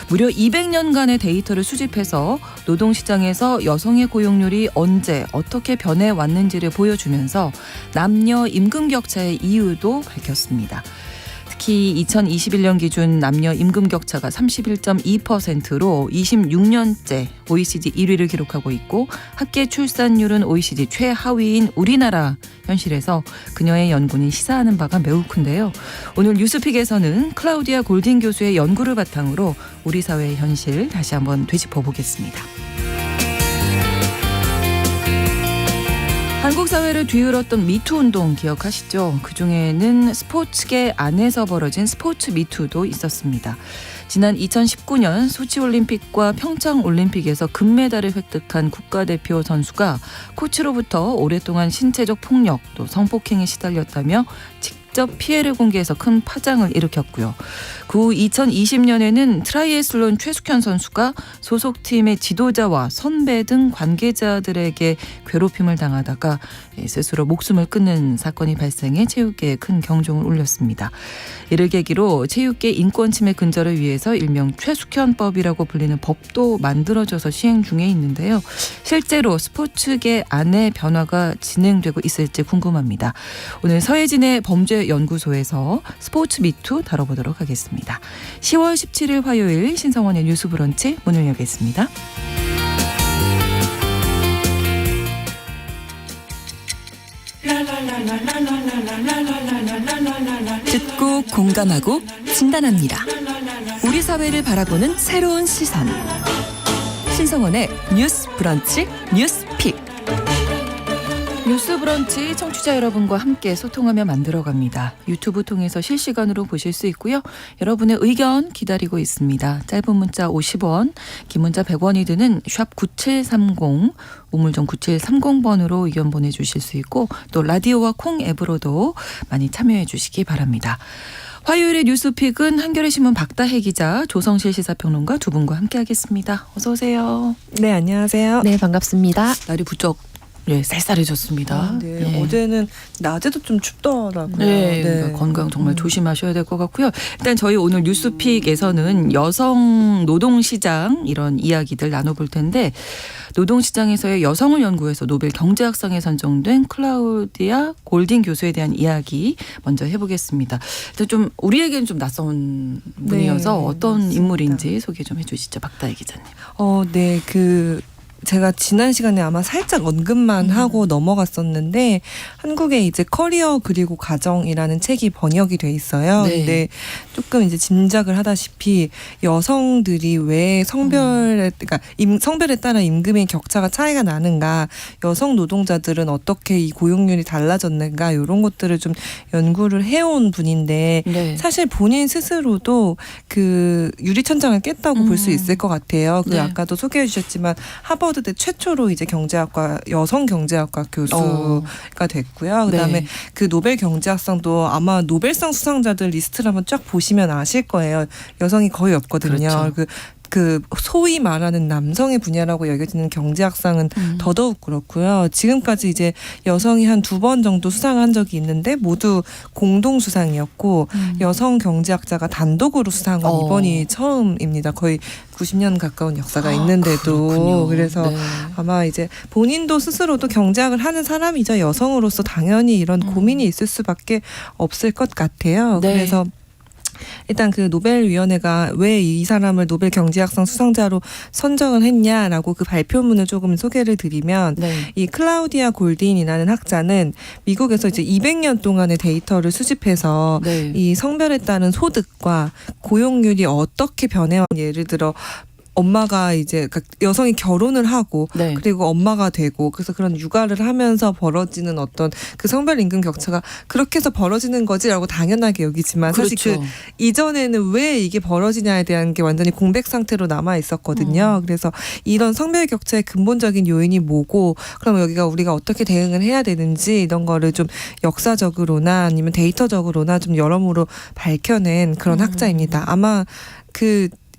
무려 200년간의 데이터를 수집해서 노동시장에서 여성의 고용률이 언제 어떻게 변해왔는지를 보여주면서 남녀 임금 격차의 이유도 밝혔습니다. 특히 2021년 기준 남녀 임금 격차가 31.2%로 26년째 OECD 1위를 기록하고 있고 합계 출산율은 OECD 최하위인 우리나라 현실에서 그녀의 연구는 시사하는 바가 매우 큰데요. 오늘 뉴스픽에서는 클라우디아 골딘 교수의 연구를 바탕으로 우리 사회의 현실 다시 한번 되짚어 보겠습니다. 한국 사회를 뒤흔었던 미투 운동 기억하시죠? 그중에는 스포츠계 안에서 벌어진 스포츠 미투도 있었습니다. 지난 2019년 소치올림픽과 평창올림픽에서 금메달을 획득한 국가대표 선수가 코치로부터 오랫동안 신체적 폭력 또 성폭행에 시달렸다며 직접 피해를 공개해서 큰 파장을 일으켰고요. 그 후 2020년에는 트라이애슬론 최숙현 선수가 소속팀의 지도자와 선배 등 관계자들에게 괴롭힘을 당하다가 스스로 목숨을 끊는 사건이 발생해 체육계에 큰 경종을 울렸습니다. 이를 계기로 체육계 인권 침해 근절을 위해서 일명 최숙현법이라고 불리는 법도 만들어져서 시행 중에 있는데요. 실제로 스포츠계 안에 변화가 진행되고 있을지 궁금합니다. 오늘 서혜진의 범죄연구소에서 스포츠 미투 다뤄보도록 하겠습니다. 10월 17일 화요일 신성원의 뉴스 브런치 문을 여겠습니다. 듣고 공감하고 진단합니다. 우리 사회를 바라보는 새로운 시선. 신성원의 뉴스 브런치 뉴스픽. 뉴스 브런치 청취자 여러분과 함께 소통하며 만들어갑니다. 유튜브 통해서 실시간으로 보실 수 있고요. 여러분의 의견 기다리고 있습니다. 짧은 문자 50원, 긴 문자 100원이 드는 샵 9730, 우물정 9730번으로 의견 보내주실 수 있고 또 라디오와 콩 앱으로도 많이 참여해 주시기 바랍니다. 화요일의 뉴스픽은 한겨레 신문 박다혜 기자, 조성실 시사평론가 두 분과 함께하겠습니다. 어서 오세요. 네, 안녕하세요. 네, 반갑습니다. 날이 부쩍 쌀쌀해졌습니다. 네, 네. 어제는 낮에도 좀 춥더라고요. 네, 그러니까 건강 정말 조심하셔야 될 것 같고요. 일단 저희 오늘 뉴스픽에서는 여성 노동시장 이런 이야기들 나눠볼 텐데 노동시장에서의 여성을 연구해서 노벨 경제학상에 선정된 클라우디아 골딘 교수에 대한 이야기 먼저 해보겠습니다. 일단 좀 우리에게는 좀 낯선 분이어서 네, 어떤 맞습니다. 인물인지 소개 좀 해주시죠. 박다혜 기자님. 네, 제가 지난 시간에 아마 살짝 언급만 하고 넘어갔었는데 한국에 이제 커리어 그리고 가정이라는 책이 번역이 돼 있어요. 네. 근데 조금 이제 짐작을 하다시피 여성들이 왜 성별에 따라 임금의 격차가 차이가 나는가, 여성 노동자들은 어떻게 이 고용률이 달라졌는가 이런 것들을 좀 연구를 해온 분인데 네. 사실 본인 스스로도 그 유리천장을 깼다고 볼 수 있을 것 같아요. 네. 아까도 소개해 주셨지만 하버드대 최초로 이제 여성 경제학과 교수가 됐고요. 그다음에 네. 그 노벨 경제학상도 아마 노벨상 수상자들 리스트를 한번 쫙 보시면 아실 거예요. 여성이 거의 없거든요. 그렇죠. 그 소위 말하는 남성의 분야라고 여겨지는 경제학상은 더더욱 그렇고요. 지금까지 이제 여성이 한 2번 정도 수상한 적이 있는데 모두 공동 수상이었고 여성 경제학자가 단독으로 수상한 건 이번이 처음입니다. 거의 90년 가까운 역사가 있는데도. 그렇군요. 그래서 네. 아마 이제 본인도 스스로도 경제학을 하는 사람이자 여성으로서 당연히 이런 고민이 있을 수밖에 없을 것 같아요. 네. 그래서 일단 그 노벨위원회가 왜 이 사람을 노벨 경제학상 수상자로 선정을 했냐라고 그 발표문을 조금 소개를 드리면 네. 이 클라우디아 골딘이라는 학자는 미국에서 이제 200년 동안의 데이터를 수집해서 네. 이 성별에 따른 소득과 고용률이 어떻게 변해왔, 예를 들어 엄마가 이제 여성이 결혼을 하고 네. 그리고 엄마가 되고 그래서 그런 육아를 하면서 벌어지는 어떤 그 성별 임금 격차가 그렇게 해서 벌어지는 거지라고 당연하게 여기지만 사실 그렇죠. 그 이전에는 왜 이게 벌어지냐에 대한 게 완전히 공백 상태로 남아 있었거든요. 그래서 이런 성별 격차의 근본적인 요인이 뭐고 그럼 여기가 우리가 어떻게 대응을 해야 되는지 이런 거를 좀 역사적으로나 아니면 데이터적으로나 좀 여러모로 밝혀낸 그런 학자입니다. 아마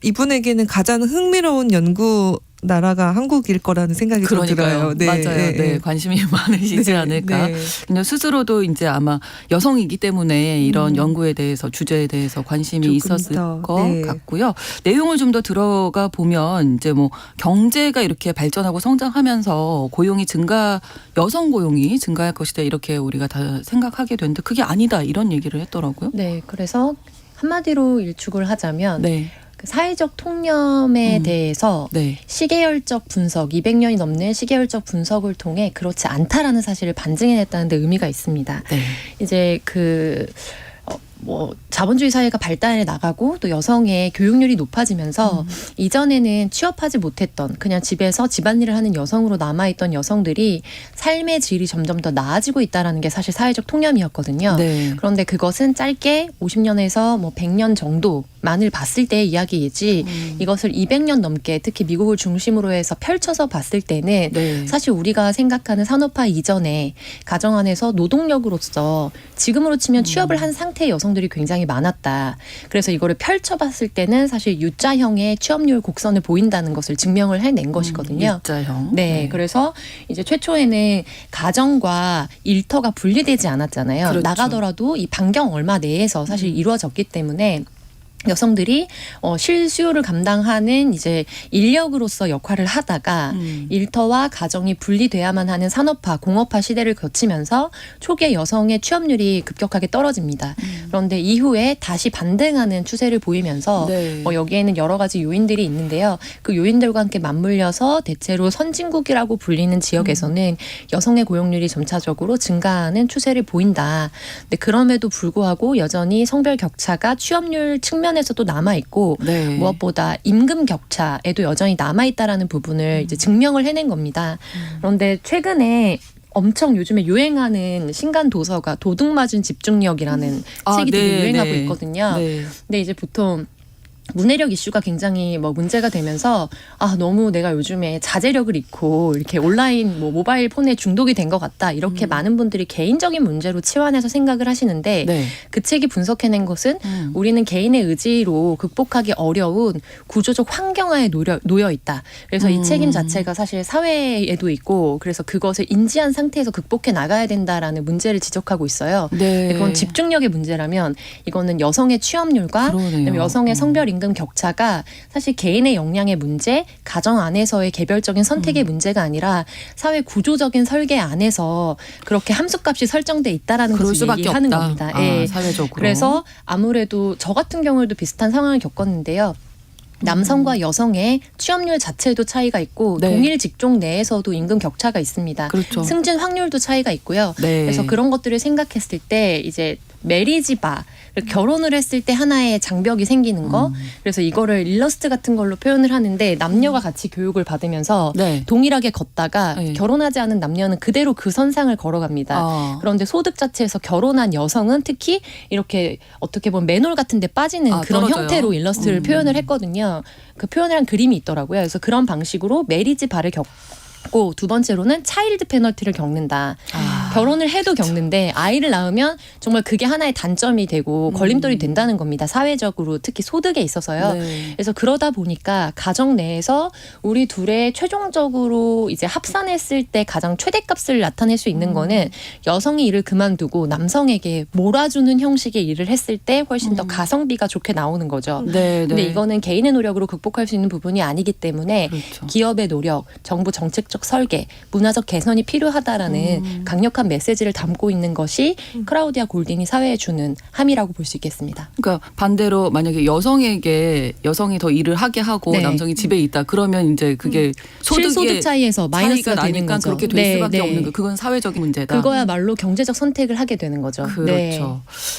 이분에게는 가장 흥미로운 연구 나라가 한국일 거라는 생각이 좀 그러니까요. 들어요. 네. 맞아요. 네. 관심이 많으시지 네. 않을까. 네. 그냥 스스로도 이제 아마 여성이기 때문에 이런 음. 연구에 대해서 주제에 대해서 관심이 조금 있었을 더, 것 네. 같고요. 내용을 좀 더 들어가 보면 이제 뭐 경제가 이렇게 발전하고 성장하면서 여성 고용이 증가할 것이다 이렇게 우리가 다 생각하게 되는데 그게 아니다 이런 얘기를 했더라고요. 네, 그래서 한마디로 일축을 하자면 네. 그 사회적 통념에 대해서 네. 시계열적 분석, 200년이 넘는 시계열적 분석을 통해 그렇지 않다라는 사실을 반증해냈다는 데 의미가 있습니다. 네. 이제 자본주의 사회가 발달해 나가고 또 여성의 교육률이 높아지면서 이전에는 취업하지 못했던 그냥 집에서 집안일을 하는 여성으로 남아있던 여성들이 삶의 질이 점점 더 나아지고 있다는 게 사실 사회적 통념이었거든요. 네. 그런데 그것은 짧게 50년에서 100년 정도만을 봤을 때의 이야기이지 이것을 200년 넘게 특히 미국을 중심으로 해서 펼쳐서 봤을 때는 네. 사실 우리가 생각하는 산업화 이전에 가정 안에서 노동력으로서 지금으로 치면 취업을 한 상태의 여성들이 굉장히 많았다. 그래서 이거를 펼쳐봤을 때는 사실 U자형의 취업률 곡선을 보인다는 것을 증명을 해낸 것이거든요. U자형. 네, 그래서 이제 최초에는 가정과 일터가 분리되지 않았잖아요. 그렇죠. 나가더라도 이 반경 얼마 내에서 사실 이루어졌기 때문에 여성들이 실수요를 감당하는 이제 인력으로서 역할을 하다가 일터와 가정이 분리돼야만 하는 산업화, 공업화 시대를 거치면서 초기에 여성의 취업률이 급격하게 떨어집니다. 그런데 이후에 다시 반등하는 추세를 보이면서 네. 여기에는 여러 가지 요인들이 있는데요. 그 요인들과 함께 맞물려서 대체로 선진국이라고 불리는 지역에서는 여성의 고용률이 점차적으로 증가하는 추세를 보인다. 근데 그럼에도 불구하고 여전히 성별 격차가 취업률 측면에서도 남아있고 네. 무엇보다 임금 격차에도 여전히 남아있다라는 부분을 이제 증명을 해낸 겁니다. 그런데 최근에 엄청 요즘에 유행하는 신간 도서가 도둑맞은 집중력이라는 책이 되게 유행하고 있거든요. 네. 근데 이제 보통 문해력 이슈가 굉장히 문제가 되면서 너무 내가 요즘에 자제력을 잃고 이렇게 온라인 모바일 폰에 중독이 된 것 같다 이렇게 많은 분들이 개인적인 문제로 치환해서 생각을 하시는데 네. 그 책이 분석해낸 것은 우리는 개인의 의지로 극복하기 어려운 구조적 환경하에 놓여 있다. 그래서 이 책임 자체가 사실 사회에도 있고 그래서 그것을 인지한 상태에서 극복해 나가야 된다라는 문제를 지적하고 있어요. 네. 그건 집중력의 문제라면 이거는 여성의 취업률과 그러네요. 여성의 성별 임금 격차가 사실 개인의 역량의 문제, 가정 안에서의 개별적인 선택의 문제가 아니라 사회 구조적인 설계 안에서 그렇게 함수값이 설정돼 있다라는 그럴 것을 수밖에 얘기하는 없다. 겁니다. 사회적으로. 그래서 아무래도 저 같은 경우에도 비슷한 상황을 겪었는데요. 남성과 여성의 취업률 자체도 차이가 있고 네. 동일 직종 내에서도 임금 격차가 있습니다. 그렇죠. 승진 확률도 차이가 있고요. 네. 그래서 그런 것들을 생각했을 때 이제 메리지바 결혼을 했을 때 하나의 장벽이 생기는 거. 그래서 이거를 일러스트 같은 걸로 표현을 하는데 남녀가 같이 교육을 받으면서 네. 동일하게 걷다가 네. 결혼하지 않은 남녀는 그대로 그 선상을 걸어갑니다. 그런데 소득 자체에서 결혼한 여성은 특히 이렇게 어떻게 보면 맨홀 같은 데 빠지는 그런 떨어져요. 형태로 일러스트를 표현을 했거든요. 그 표현을 한 그림이 있더라고요. 그래서 그런 방식으로 메리지 바를 겪고 두 번째로는 차일드 페널티를 겪는다. 결혼을 해도 겪는데 아이를 낳으면 정말 그게 하나의 단점이 되고 걸림돌이 된다는 겁니다. 사회적으로 특히 소득에 있어서요. 네. 그래서 그러다 보니까 가정 내에서 우리 둘의 최종적으로 이제 합산했을 때 가장 최대값을 나타낼 수 있는 거는 여성이 일을 그만두고 남성에게 몰아주는 형식의 일을 했을 때 훨씬 더 가성비가 좋게 나오는 거죠. 네. 근데 이거는 개인의 노력으로 극복할 수 있는 부분이 아니기 때문에 그렇죠. 기업의 노력, 정부 정책적 설계, 문화적 개선이 필요하다라는 강력한 메시지를 담고 있는 것이 클라우디아 골딘이 사회에 주는 함이라고 볼 수 있겠습니다. 그러니까 반대로 만약에 여성이 더 일을 하게 하고 네. 남성이 집에 있다 그러면 이제 그게 실소득 차이에서 마이너스가 되는 나니까 거죠. 그렇게 될 수밖에 네. 없는 거. 그건 사회적인 문제다. 그거야말로 경제적 선택을 하게 되는 거죠. 그렇죠. 네.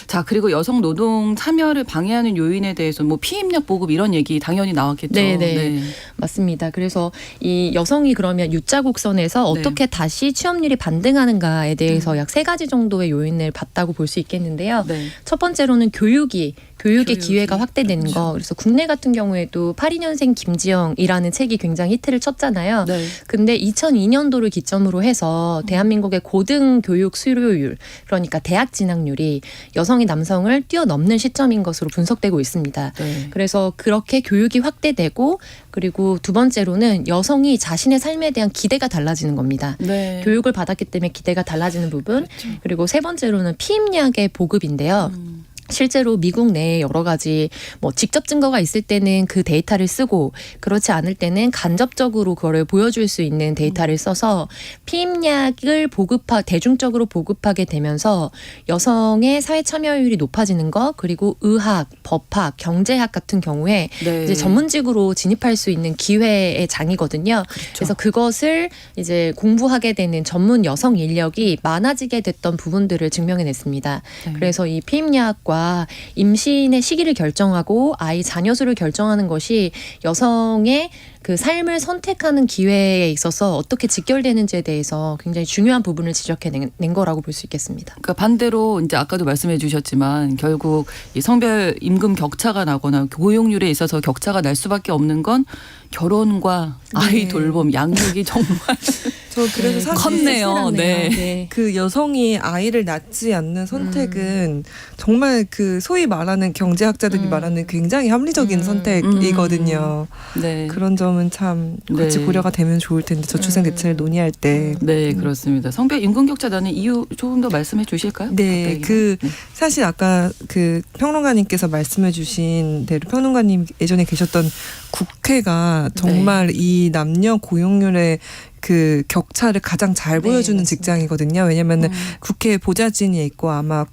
자, 그리고 여성 노동 참여를 방해하는 요인에 대해서 피임력 보급 이런 얘기 당연히 나왔겠죠. 네. 맞습니다. 그래서 이 여성이 그러면 U자 곡선에서 네. 어떻게 다시 취업률이 반등하는가에 대해서 약 3가지 정도의 요인을 봤다고 볼 수 있겠는데요. 네. 첫 번째로는 교육이 교육의 교육이. 기회가 확대되는 그렇죠. 거. 그래서 국내 같은 경우에도 82년생 김지영이라는 책이 굉장히 히트를 쳤잖아요. 네. 근데 2002년도를 기점으로 해서 대한민국의 고등교육 수료율, 그러니까 대학 진학률이 여성이 남성을 뛰어넘는 시점인 것으로 분석되고 있습니다. 네. 그래서 그렇게 교육이 확대되고, 그리고 두 번째로는 여성이 자신의 삶에 대한 기대가 달라지는 겁니다. 네. 교육을 받았기 때문에 기대가 달라지는 부분. 그렇죠. 그리고 세 번째로는 피임약의 보급인데요. 실제로 미국 내에 여러 가지 뭐 직접 증거가 있을 때는 그 데이터를 쓰고, 그렇지 않을 때는 간접적으로 그거를 보여줄 수 있는 데이터를 써서 피임약을 대중적으로 보급하게 되면서 여성의 사회 참여율이 높아지는 것, 그리고 의학, 법학, 경제학 같은 경우에 네. 이제 전문직으로 진입할 수 있는 기회의 장이거든요. 그렇죠. 그래서 그것을 이제 공부하게 되는 전문 여성 인력이 많아지게 됐던 부분들을 증명해냈습니다. 네. 그래서 이 피임약과 임신의 시기를 결정하고 아이 자녀 수를 결정하는 것이 여성의 그 삶을 선택하는 기회에 있어서 어떻게 직결되는지에 대해서 굉장히 중요한 부분을 지적해낸 거라고 볼 수 있겠습니다. 그러니까 반대로 이제 아까도 말씀해 주셨지만 결국 이 성별 임금 격차가 나거나 고용률에 있어서 격차가 날 수밖에 없는 건 결혼과 아이 네. 돌봄, 양육이 정말 저 그래서 사실 컸네요. 네. 네. 그 여성이 아이를 낳지 않는 선택은 정말 그 소위 말하는 경제학자들이 말하는 굉장히 합리적인 선택이거든요. 네. 그런 점은 참 같이 네. 고려가 되면 좋을 텐데 저출생 대책을 논의할 때. 네, 그렇습니다. 성별 임금 격차 나는 이유 조금 더 말씀해 주실까요? 네, 가까이는? 사실 아까 그 평론가님께서 말씀해주신 대로 평론가님 예전에 계셨던 국회가 정말 이 남녀 고용률의 그 격차를 가장 잘 네, 보여주는 맞습니다. 직장이거든요. 왜냐면은 국회 보좌진이 있고 아마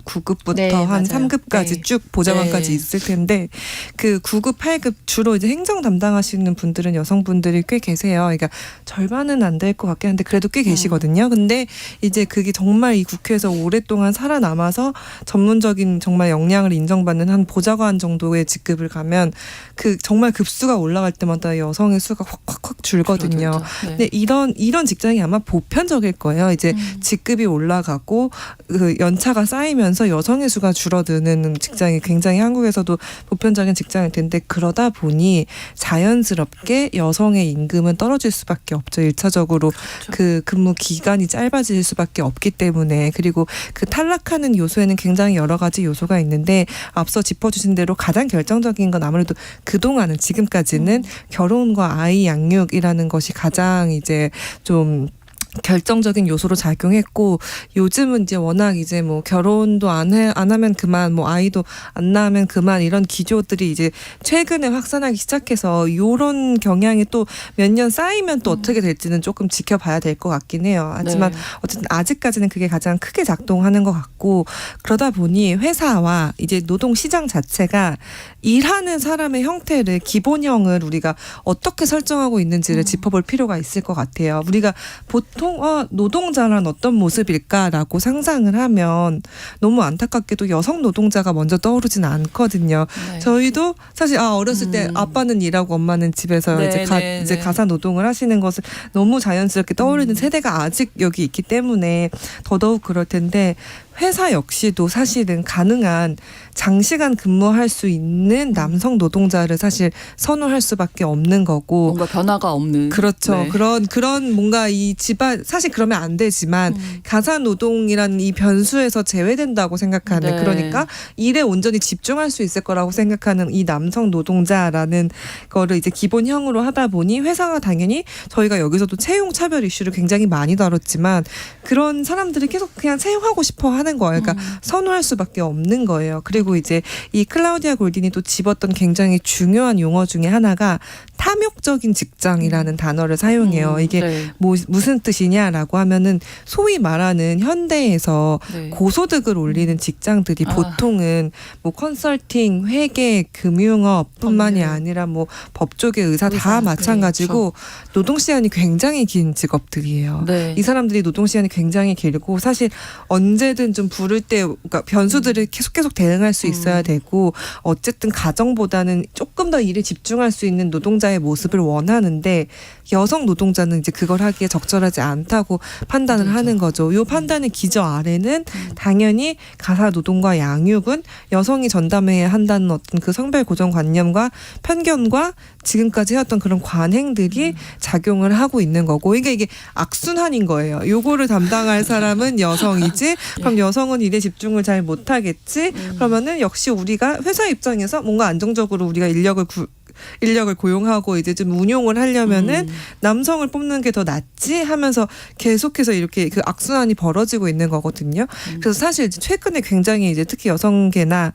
9급부터 네, 한 맞아요. 3급까지 네. 쭉 보좌관까지 네. 있을 텐데 그 9급, 8급 주로 이제 행정 담당하시는 분들은 여성분들이 꽤 계세요. 그러니까 절반은 안 될 것 같긴 한데 그래도 꽤 계시거든요. 근데 이제 그게 정말 이 국회에서 오랫동안 살아남아서 전문적인 정말 역량을 인정받는 한 보좌관 정도의 직급을 가면 그 정말 급수가 올라갈 때마다 여성의 수가 확 줄거든요. 네. 근데 이런 직장이 아마 보편적일 거예요. 이제 직급이 올라가고 그 연차가 쌓이면서 여성의 수가 줄어드는 직장이 굉장히 한국에서도 보편적인 직장일 텐데 그러다 보니 자연스럽게 여성의 임금은 떨어질 수밖에 없죠. 1차적으로 그 근무 기간이 짧아질 수밖에 없기 때문에. 그리고 그 탈락하는 요소에는 굉장히 여러 가지 요소가 있는데 앞서 짚어주신 대로 가장 결정적인 건 아무래도 그동안은 지금까지는 결혼과 아이 양육이라는 것이 가장 이제 좀 결정적인 요소로 작용했고 요즘은 이제 워낙 이제 뭐 결혼도 안 하면 그만 뭐 아이도 안 낳으면 그만 이런 기조들이 이제 최근에 확산하기 시작해서 요런 경향이 또 몇 년 쌓이면 또 어떻게 될지는 조금 지켜봐야 될 것 같긴 해요. 하지만 네. 어쨌든 아직까지는 그게 가장 크게 작동하는 것 같고 그러다 보니 회사와 이제 노동 시장 자체가 일하는 사람의 형태를 기본형을 우리가 어떻게 설정하고 있는지를 짚어볼 필요가 있을 것 같아요. 우리가 보통 노동자란 어떤 모습일까라고 상상을 하면 너무 안타깝게도 여성 노동자가 먼저 떠오르진 않거든요. 네. 저희도 사실 어렸을 때 아빠는 일하고 엄마는 집에서 네, 이제 네, 이제 네. 가사 노동을 하시는 것을 너무 자연스럽게 떠올리는 세대가 아직 여기 있기 때문에 더더욱 그럴 텐데 회사 역시도 사실은 가능한 장시간 근무할 수 있는 남성 노동자를 사실 선호할 수밖에 없는 거고 뭔가 변화가 없는 그렇죠. 네. 그런 뭔가 이 집안 사실 그러면 안 되지만 가사 노동이라는 이 변수에서 제외된다고 생각하는 네. 그러니까 일에 온전히 집중할 수 있을 거라고 생각하는 이 남성 노동자라는 거를 이제 기본형으로 하다 보니 회사가 당연히 저희가 여기서도 채용 차별 이슈를 굉장히 많이 다뤘지만 그런 사람들이 계속 그냥 채용하고 싶어 하는 거예요. 그러니까 선호할 수밖에 없는 거예요. 그리고 이제 이 클라우디아 골딘이 또 집었던 굉장히 중요한 용어 중에 하나가 탐욕적인 직장이라는 단어를 사용해요. 이게 네. 무슨 뜻이냐라고 하면은 소위 말하는 현대에서 네. 고소득을 올리는 직장들이 아. 보통은 뭐 컨설팅, 회계, 금융업뿐만이 네. 아니라 뭐 법조계, 의사 다 의사, 마찬가지고 노동 시간이 굉장히 긴 직업들이에요. 네. 이 사람들이 노동 시간이 굉장히 길고 사실 언제든 좀 부를 때 그러니까 변수들을 계속 대응할 수 있어야 되고 어쨌든 가정보다는 조금 더 일에 집중할 수 있는 노동자 노동자의 모습을 원하는데 여성 노동자는 이제 그걸 하기에 적절하지 않다고 판단을 하는 거죠. 이 판단의 기저 아래는 당연히 가사 노동과 양육은 여성이 전담해야 한다는 어떤 그 성별 고정관념과 편견과 지금까지 해왔던 그런 관행들이 작용을 하고 있는 거고, 그러니까 이게 악순환인 거예요. 요거를 담당할 사람은 여성이지, 그럼 여성은 일에 집중을 잘 못하겠지. 그러면은 역시 우리가 회사 입장에서 뭔가 안정적으로 우리가 인력을 고용하고 이제 좀 운용을 하려면은 남성을 뽑는 게 더 낫지 하면서 계속해서 이렇게 그 악순환이 벌어지고 있는 거거든요. 그래서 사실 최근에 굉장히 이제 특히 여성계나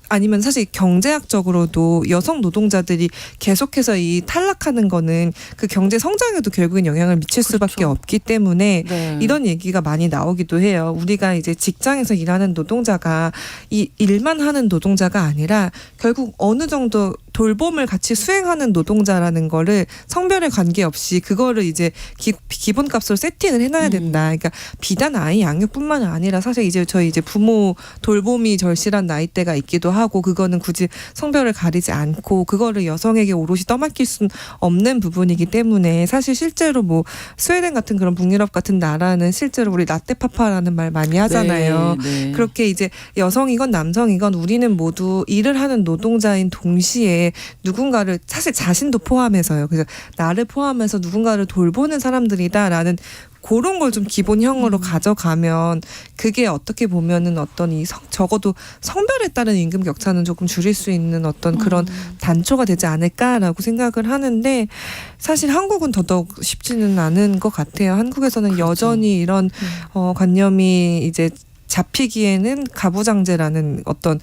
아니면 사실 경제학적으로도 여성 노동자들이 계속해서 이 탈락하는 거는 그 경제 성장에도 결국엔 영향을 미칠 수밖에 없기 때문에 네. 이런 얘기가 많이 나오기도 해요. 우리가 이제 직장에서 일하는 노동자가 이 일만 하는 노동자가 아니라 결국 어느 정도 돌봄을 같이 수행하는 노동자라는 거를 성별에 관계없이 그거를 이제 기본값으로 세팅을 해놔야 된다. 그러니까 비단 아이 양육뿐만 아니라 사실 이제 저희 이제 부모 돌봄이 절실한 나이대가 있기도 하고 그거는 굳이 성별을 가리지 않고 그거를 여성에게 오롯이 떠맡길 수는 없는 부분이기 때문에 사실 실제로 뭐 스웨덴 같은 그런 북유럽 같은 나라는 실제로 우리 라떼파파라는 말 많이 하잖아요. 네. 그렇게 이제 여성이건 남성이건 우리는 모두 일을 하는 노동자인 동시에 누군가를 사실 자신도 포함해서요. 그래서 나를 포함해서 누군가를 돌보는 사람들이다라는 그런 걸 좀 기본형으로 가져가면 그게 어떻게 보면은 어떤 적어도 성별에 따른 임금 격차는 조금 줄일 수 있는 어떤 그런 단초가 되지 않을까라고 생각을 하는데 사실 한국은 더더욱 쉽지는 않은 것 같아요. 한국에서는 그렇죠. 여전히 이런 관념이 이제 잡히기에는 가부장제라는 어떤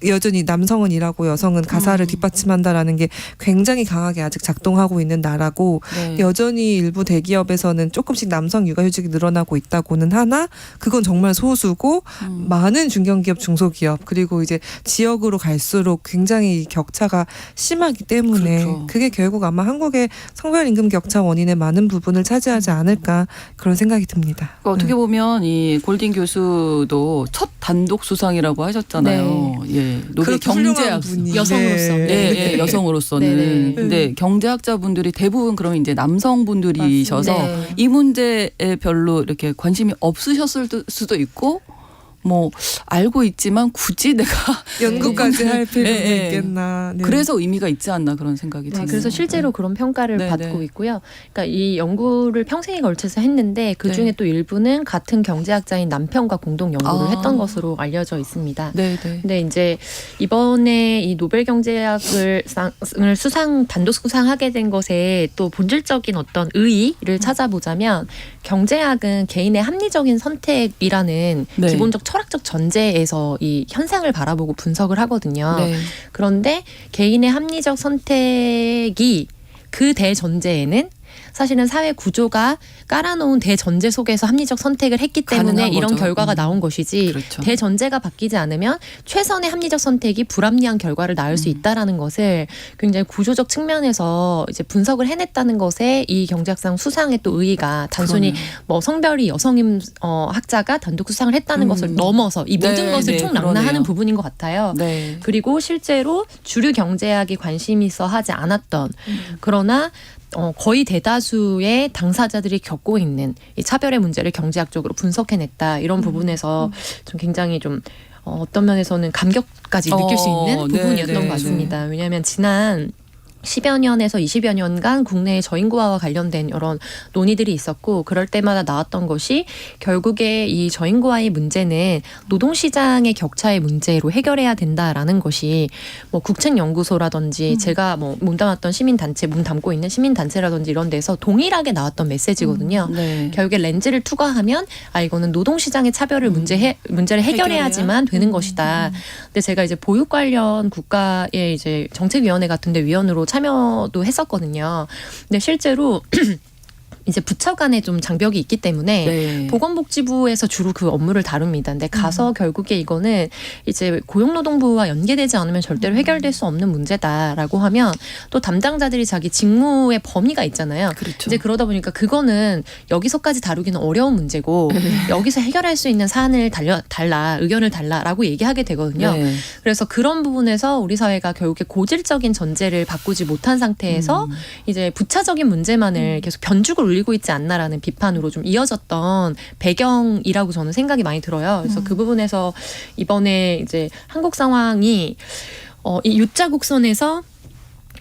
여전히 남성은 일하고 여성은 가사를 뒷받침한다라는 게 굉장히 강하게 아직 작동하고 있는 나라고 네. 여전히 일부 대기업에서는 조금씩 남성 육아휴직이 늘어나고 있다고는 하나 그건 정말 소수고 많은 중견기업 중소기업 그리고 이제 지역으로 갈수록 굉장히 격차가 심하기 때문에 그렇죠. 그게 결국 아마 한국의 성별 임금 격차 원인의 많은 부분을 차지하지 않을까 그런 생각이 듭니다. 그러니까 어떻게 보면 이 골딩 교수도 첫 단독 수상이라고 하셨잖아요. 예. 노벨 그렇게 훌륭한 경제학 분이. 여성으로서. 예, 여성으로서는. 네네. 근데 경제학자분들이 대부분 그러면 이제 남성분들이셔서 네. 이 문제에 별로 이렇게 관심이 없으셨을 수도 있고 뭐 알고 있지만 굳이 내가 연구까지 할 필요가 네. 있겠나. 네. 그래서 의미가 있지 않나 그런 생각이 네, 드네요. 그래서 실제로 그런 평가를 네, 받고 네. 있고요. 그러니까 이 연구를 평생에 걸쳐서 했는데 그 중에 네. 또 일부는 같은 경제학자인 남편과 공동 연구를 아. 했던 것으로 알려져 있습니다. 네, 네. 근데 이제 이번에 이 노벨 경제학을 단독 수상하게 된 것에 또 본질적인 어떤 의의를 찾아보자면 경제학은 개인의 합리적인 선택이라는 네. 기본적 철학적 전제에서 이 현상을 바라보고 분석을 하거든요. 네. 그런데 개인의 합리적 선택이 그 대전제에는 사실은 사회 구조가 깔아놓은 대전제 속에서 합리적 선택을 했기 때문에 가능한 이런 거죠. 결과가 나온 것이지 그렇죠. 대전제가 바뀌지 않으면 최선의 합리적 선택이 불합리한 결과를 낳을 수 있다라는 것을 굉장히 구조적 측면에서 이제 분석을 해냈다는 것에 이 경제학상 수상의 또 의의가 단순히 그러네요. 뭐 성별이 여성인 학자가 단독 수상을 했다는 것을 넘어서 이 모든 네, 것을 네, 총망라하는 그러네요. 부분인 것 같아요. 네. 그리고 실제로 주류 경제학이 관심 있어 하지 않았던 그러나 거의 대다수의 당사자들이 겪고 있는 이 차별의 문제를 경제학적으로 분석해냈다. 이런 부분에서 좀 굉장히 좀 어떤 면에서는 감격까지 느낄 수 있는 네, 부분이었던 네, 것 같습니다. 왜냐하면 지난 10여 년에서 20여 년간 국내의 저인구화와 관련된 여러 논의들이 있었고 그럴 때마다 나왔던 것이 결국에 이 저인구화의 문제는 노동시장의 격차의 문제로 해결해야 된다라는 것이 뭐 국책연구소라든지 제가 뭐 몸담았던 시민단체, 몸담고 있는 시민단체라든지 이런 데서 동일하게 나왔던 메시지거든요. 네. 결국에 렌즈를 투과하면 이거는 노동시장의 차별을 문제를 해결해야지만 되는 것이다. 근데 제가 이제 보육 관련 국가의 이제 정책위원회 같은데 위원으로 참여도 했었거든요. 근데 실제로 이제 부처 간에 좀 장벽이 있기 때문에 네. 보건복지부에서 주로 그 업무를 다룹니다. 근데 가서 결국에 이거는 이제 고용노동부와 연계되지 않으면 절대로 해결될 수 없는 문제다라고 하면 또 담당자들이 자기 직무의 범위가 있잖아요. 그렇죠. 이제 그러다 보니까 그거는 여기서까지 다루기는 어려운 문제고 여기서 해결할 수 있는 사안을 달라 의견을 달라라고 얘기하게 되거든요. 네. 그래서 그런 부분에서 우리 사회가 결국에 고질적인 전제를 바꾸지 못한 상태에서 이제 부차적인 문제만을 계속 변죽을 울리고 있지 않나라는 비판으로 좀 이어졌던 배경이라고 저는 생각이 많이 들어요. 그래서 그 부분에서 이번에 이제 한국 상황이 이 U자 곡선에서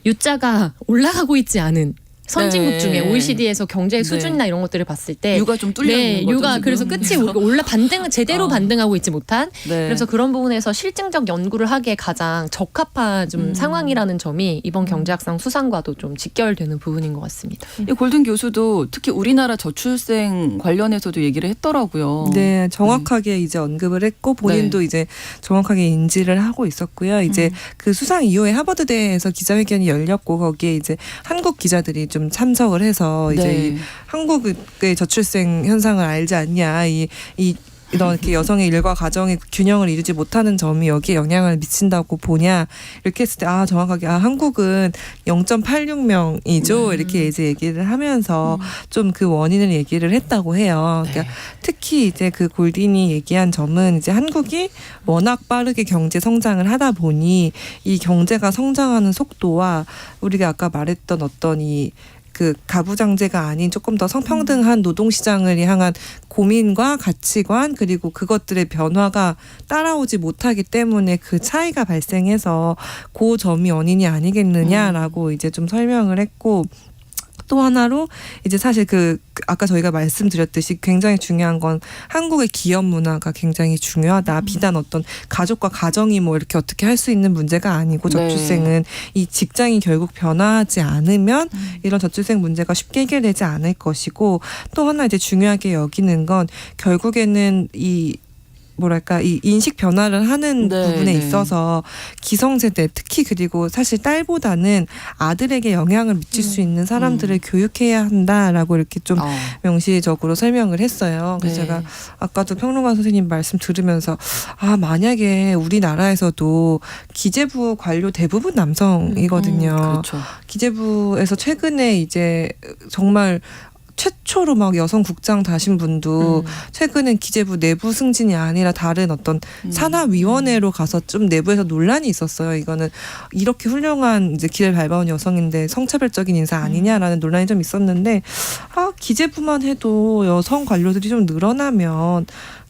U자가 올라가고 있지 않은 선진국 네. 중에 OECD에서 경제 수준이나 네. 이런 것들을 봤을 때 유가 좀 뚫려 있는 거죠. 유가 지금. 그래서 끝이 올라 제대로 반등하고 있지 못한 네. 그래서 그런 부분에서 실증적 연구를 하기에 가장 적합한 좀 상황이라는 점이 이번 경제학상 수상과도 좀 직결되는 부분인 것 같습니다. 이 골든 교수도 특히 우리나라 저출생 관련해서도 얘기를 했더라고요. 네, 정확하게 이제 언급을 했고 본인도 네. 이제 정확하게 인지를 하고 있었고요. 이제 그 수상 이후에 하버드대에서 기자회견이 열렸고 거기에 이제 한국 기자들이 좀 참석을 해서 이제 네. 이 한국의 저출생 현상을 알지 않냐 이렇게 여성의 일과 가정의 균형을 이루지 못하는 점이 여기에 영향을 미친다고 보냐 이렇게 했을 때 정확하게 한국은 0.86명이죠 이렇게 이제 얘기를 하면서 좀 그 원인을 얘기를 했다고 해요. 그러니까 특히 이제 그 골딘이 얘기한 점은 이제 한국이 워낙 빠르게 경제 성장을 하다 보니 이 경제가 성장하는 속도와 우리가 아까 말했던 어떤 그 가부장제가 아닌 조금 더 성평등한 노동시장을 향한 고민과 가치관 그리고 그것들의 변화가 따라오지 못하기 때문에 그 차이가 발생해서 그 점이 원인이 아니겠느냐라고 이제 좀 설명을 했고 또 하나로 이제 사실 아까 저희가 말씀드렸듯이 굉장히 중요한 건 한국의 기업 문화가 굉장히 중요하다. 비단 어떤 가족과 가정이 뭐 이렇게 어떻게 할 수 있는 문제가 아니고 저출생은 이 직장이 결국 변화하지 않으면 이런 저출생 문제가 쉽게 해결되지 않을 것이고 또 하나 이제 중요하게 여기는 건 결국에는 이 인식 변화를 하는 네, 부분에 네. 있어서 기성세대 특히 그리고 사실 딸보다는 아들에게 영향을 미칠 수 있는 사람들을 교육해야 한다라고 이렇게 좀 명시적으로 설명을 했어요. 그래서 네. 제가 아까도 평론가 선생님 말씀 들으면서 만약에 우리나라에서도 기재부 관료 대부분 남성이거든요. 그렇죠. 기재부에서 최근에 이제 정말 최초로 막 여성 국장 다신 분도 최근엔 기재부 내부 승진이 아니라 다른 어떤 산하위원회로 가서 좀 내부에서 논란이 있었어요. 이거는 이렇게 훌륭한 이제 길을 밟아온 여성인데 성차별적인 인사 아니냐라는 논란이 좀 있었는데 기재부만 해도 여성 관료들이 좀 늘어나면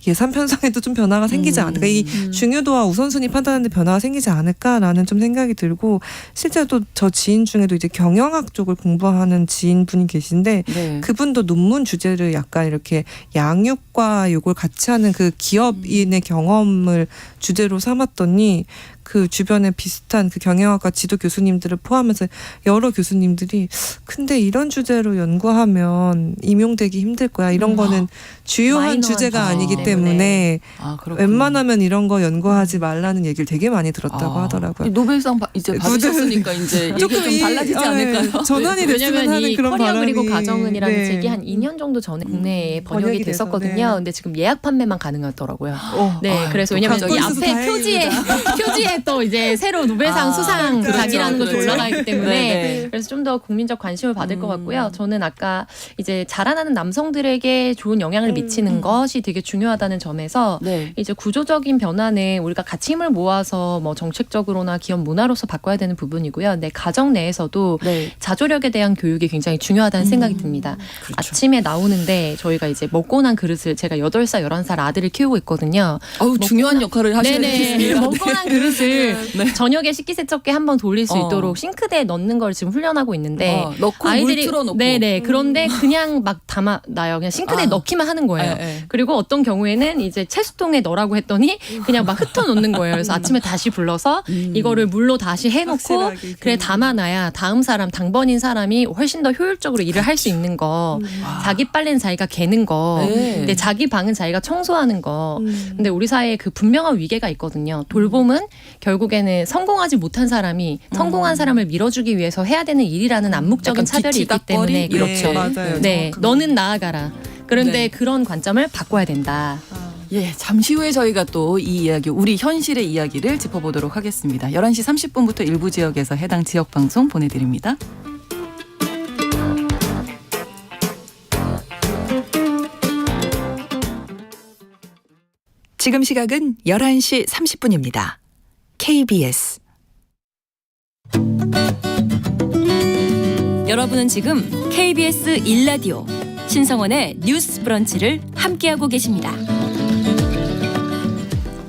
예산 편성에도 좀 변화가 생기지 않을까. 이 중요도와 우선순위 판단하는 데 변화가 생기지 않을까라는 좀 생각이 들고 실제로 또 저 지인 중에도 이제 경영학 쪽을 공부하는 지인분이 계신데 네. 그분도 논문 주제를 약간 이렇게 양육과 요걸 같이 하는 그 기업인의 경험을 주제로 삼았더니 그 주변에 비슷한 그 경영학과 지도 교수님들을 포함해서 여러 교수님들이 근데 이런 주제로 연구하면 임용되기 힘들 거야. 이런 거는 주요한 마이너한 주제가 아니기 주제이기 때문에 그렇군요. 웬만하면 이런 거 연구하지 말라는 얘기를 되게 많이 들었다고 하더라고요. 노벨상 이제 받으셨으니까 이제 얘기 좀 달라지지 않을까요? 전환이 됐으면 왜냐면 하는 이 그런 커리어 바람이 그리고 가정은이라는 네. 책이 한 2년 정도 전에 국내에 번역이 번역이 돼서, 됐었거든요. 네. 근데 지금 예약 판매만 가능하더라고요. 네, 그래서 또 왜냐면 갖고 이 있어서 앞에 표지에 또 이제 새로 노벨상 수상 그렇죠, 각이라는 것이 그렇죠. 올라가 있기 때문에 네, 네. 그래서 좀 더 국민적 관심을 받을 것 같고요. 저는 아까 이제 자라나는 남성들에게 좋은 영향을 미치는 것이 되게 중요하다는 점에서 네. 이제 구조적인 변화는 우리가 같이 힘을 모아서 뭐 정책적으로나 기업 문화로서 바꿔야 되는 부분이고요. 근데 가정 내에서도 네. 자조력에 대한 교육이 굉장히 중요하다는 생각이 듭니다. 그렇죠. 아침에 나오는데 저희가 이제 먹고 난 그릇을 제가 8살, 11살 아들을 키우고 있거든요. 중요한 역할을 하시는 네네. 먹고 난 그릇을 네. 저녁에 식기세척기 한번 돌릴 수 어. 있도록 싱크대에 넣는 걸 지금 훈련하고 있는데 넣고 물 틀어놓고. 네네. 그런데 그냥 막 담아놔요. 그냥 싱크대에 넣기만 하는 거예요. 네. 그리고 어떤 경우에는 이제 채수통에 넣으라고 했더니 그냥 막 흩어놓는 거예요. 그래서 아침에 다시 불러서 이거를 물로 다시 해놓고 확실하게. 그래 담아놔야 다음 사람 당번인 사람이 훨씬 더 효율적으로 일을 할 수 있는 거. 자기 빨래는 자기가 개는 거. 네. 근데 자기 방은 자기가 청소하는 거. 근데 우리 사회에 그 분명한 위계가 있거든요. 돌봄은 결국에는 성공하지 못한 사람이 성공한 사람을 밀어주기 위해서 해야 되는 일이라는 암묵적인 약간 차별이 있기 뒤치다꺼리? 때문에 그렇죠. 네, 맞아요. 네, 정확합니다. 너는 나아가라. 그런데 네. 그런 관점을 바꿔야 된다. 예, 잠시 후에 저희가 또 이 이야기, 우리 현실의 이야기를 짚어보도록 하겠습니다. 11시 30분부터 일부 지역에서 해당 지역 방송 보내드립니다. 지금 시각은 11시 30분입니다. KBS. 여러분은 지금 KBS 1라디오 신성원의 뉴스 브런치를 함께하고 계십니다.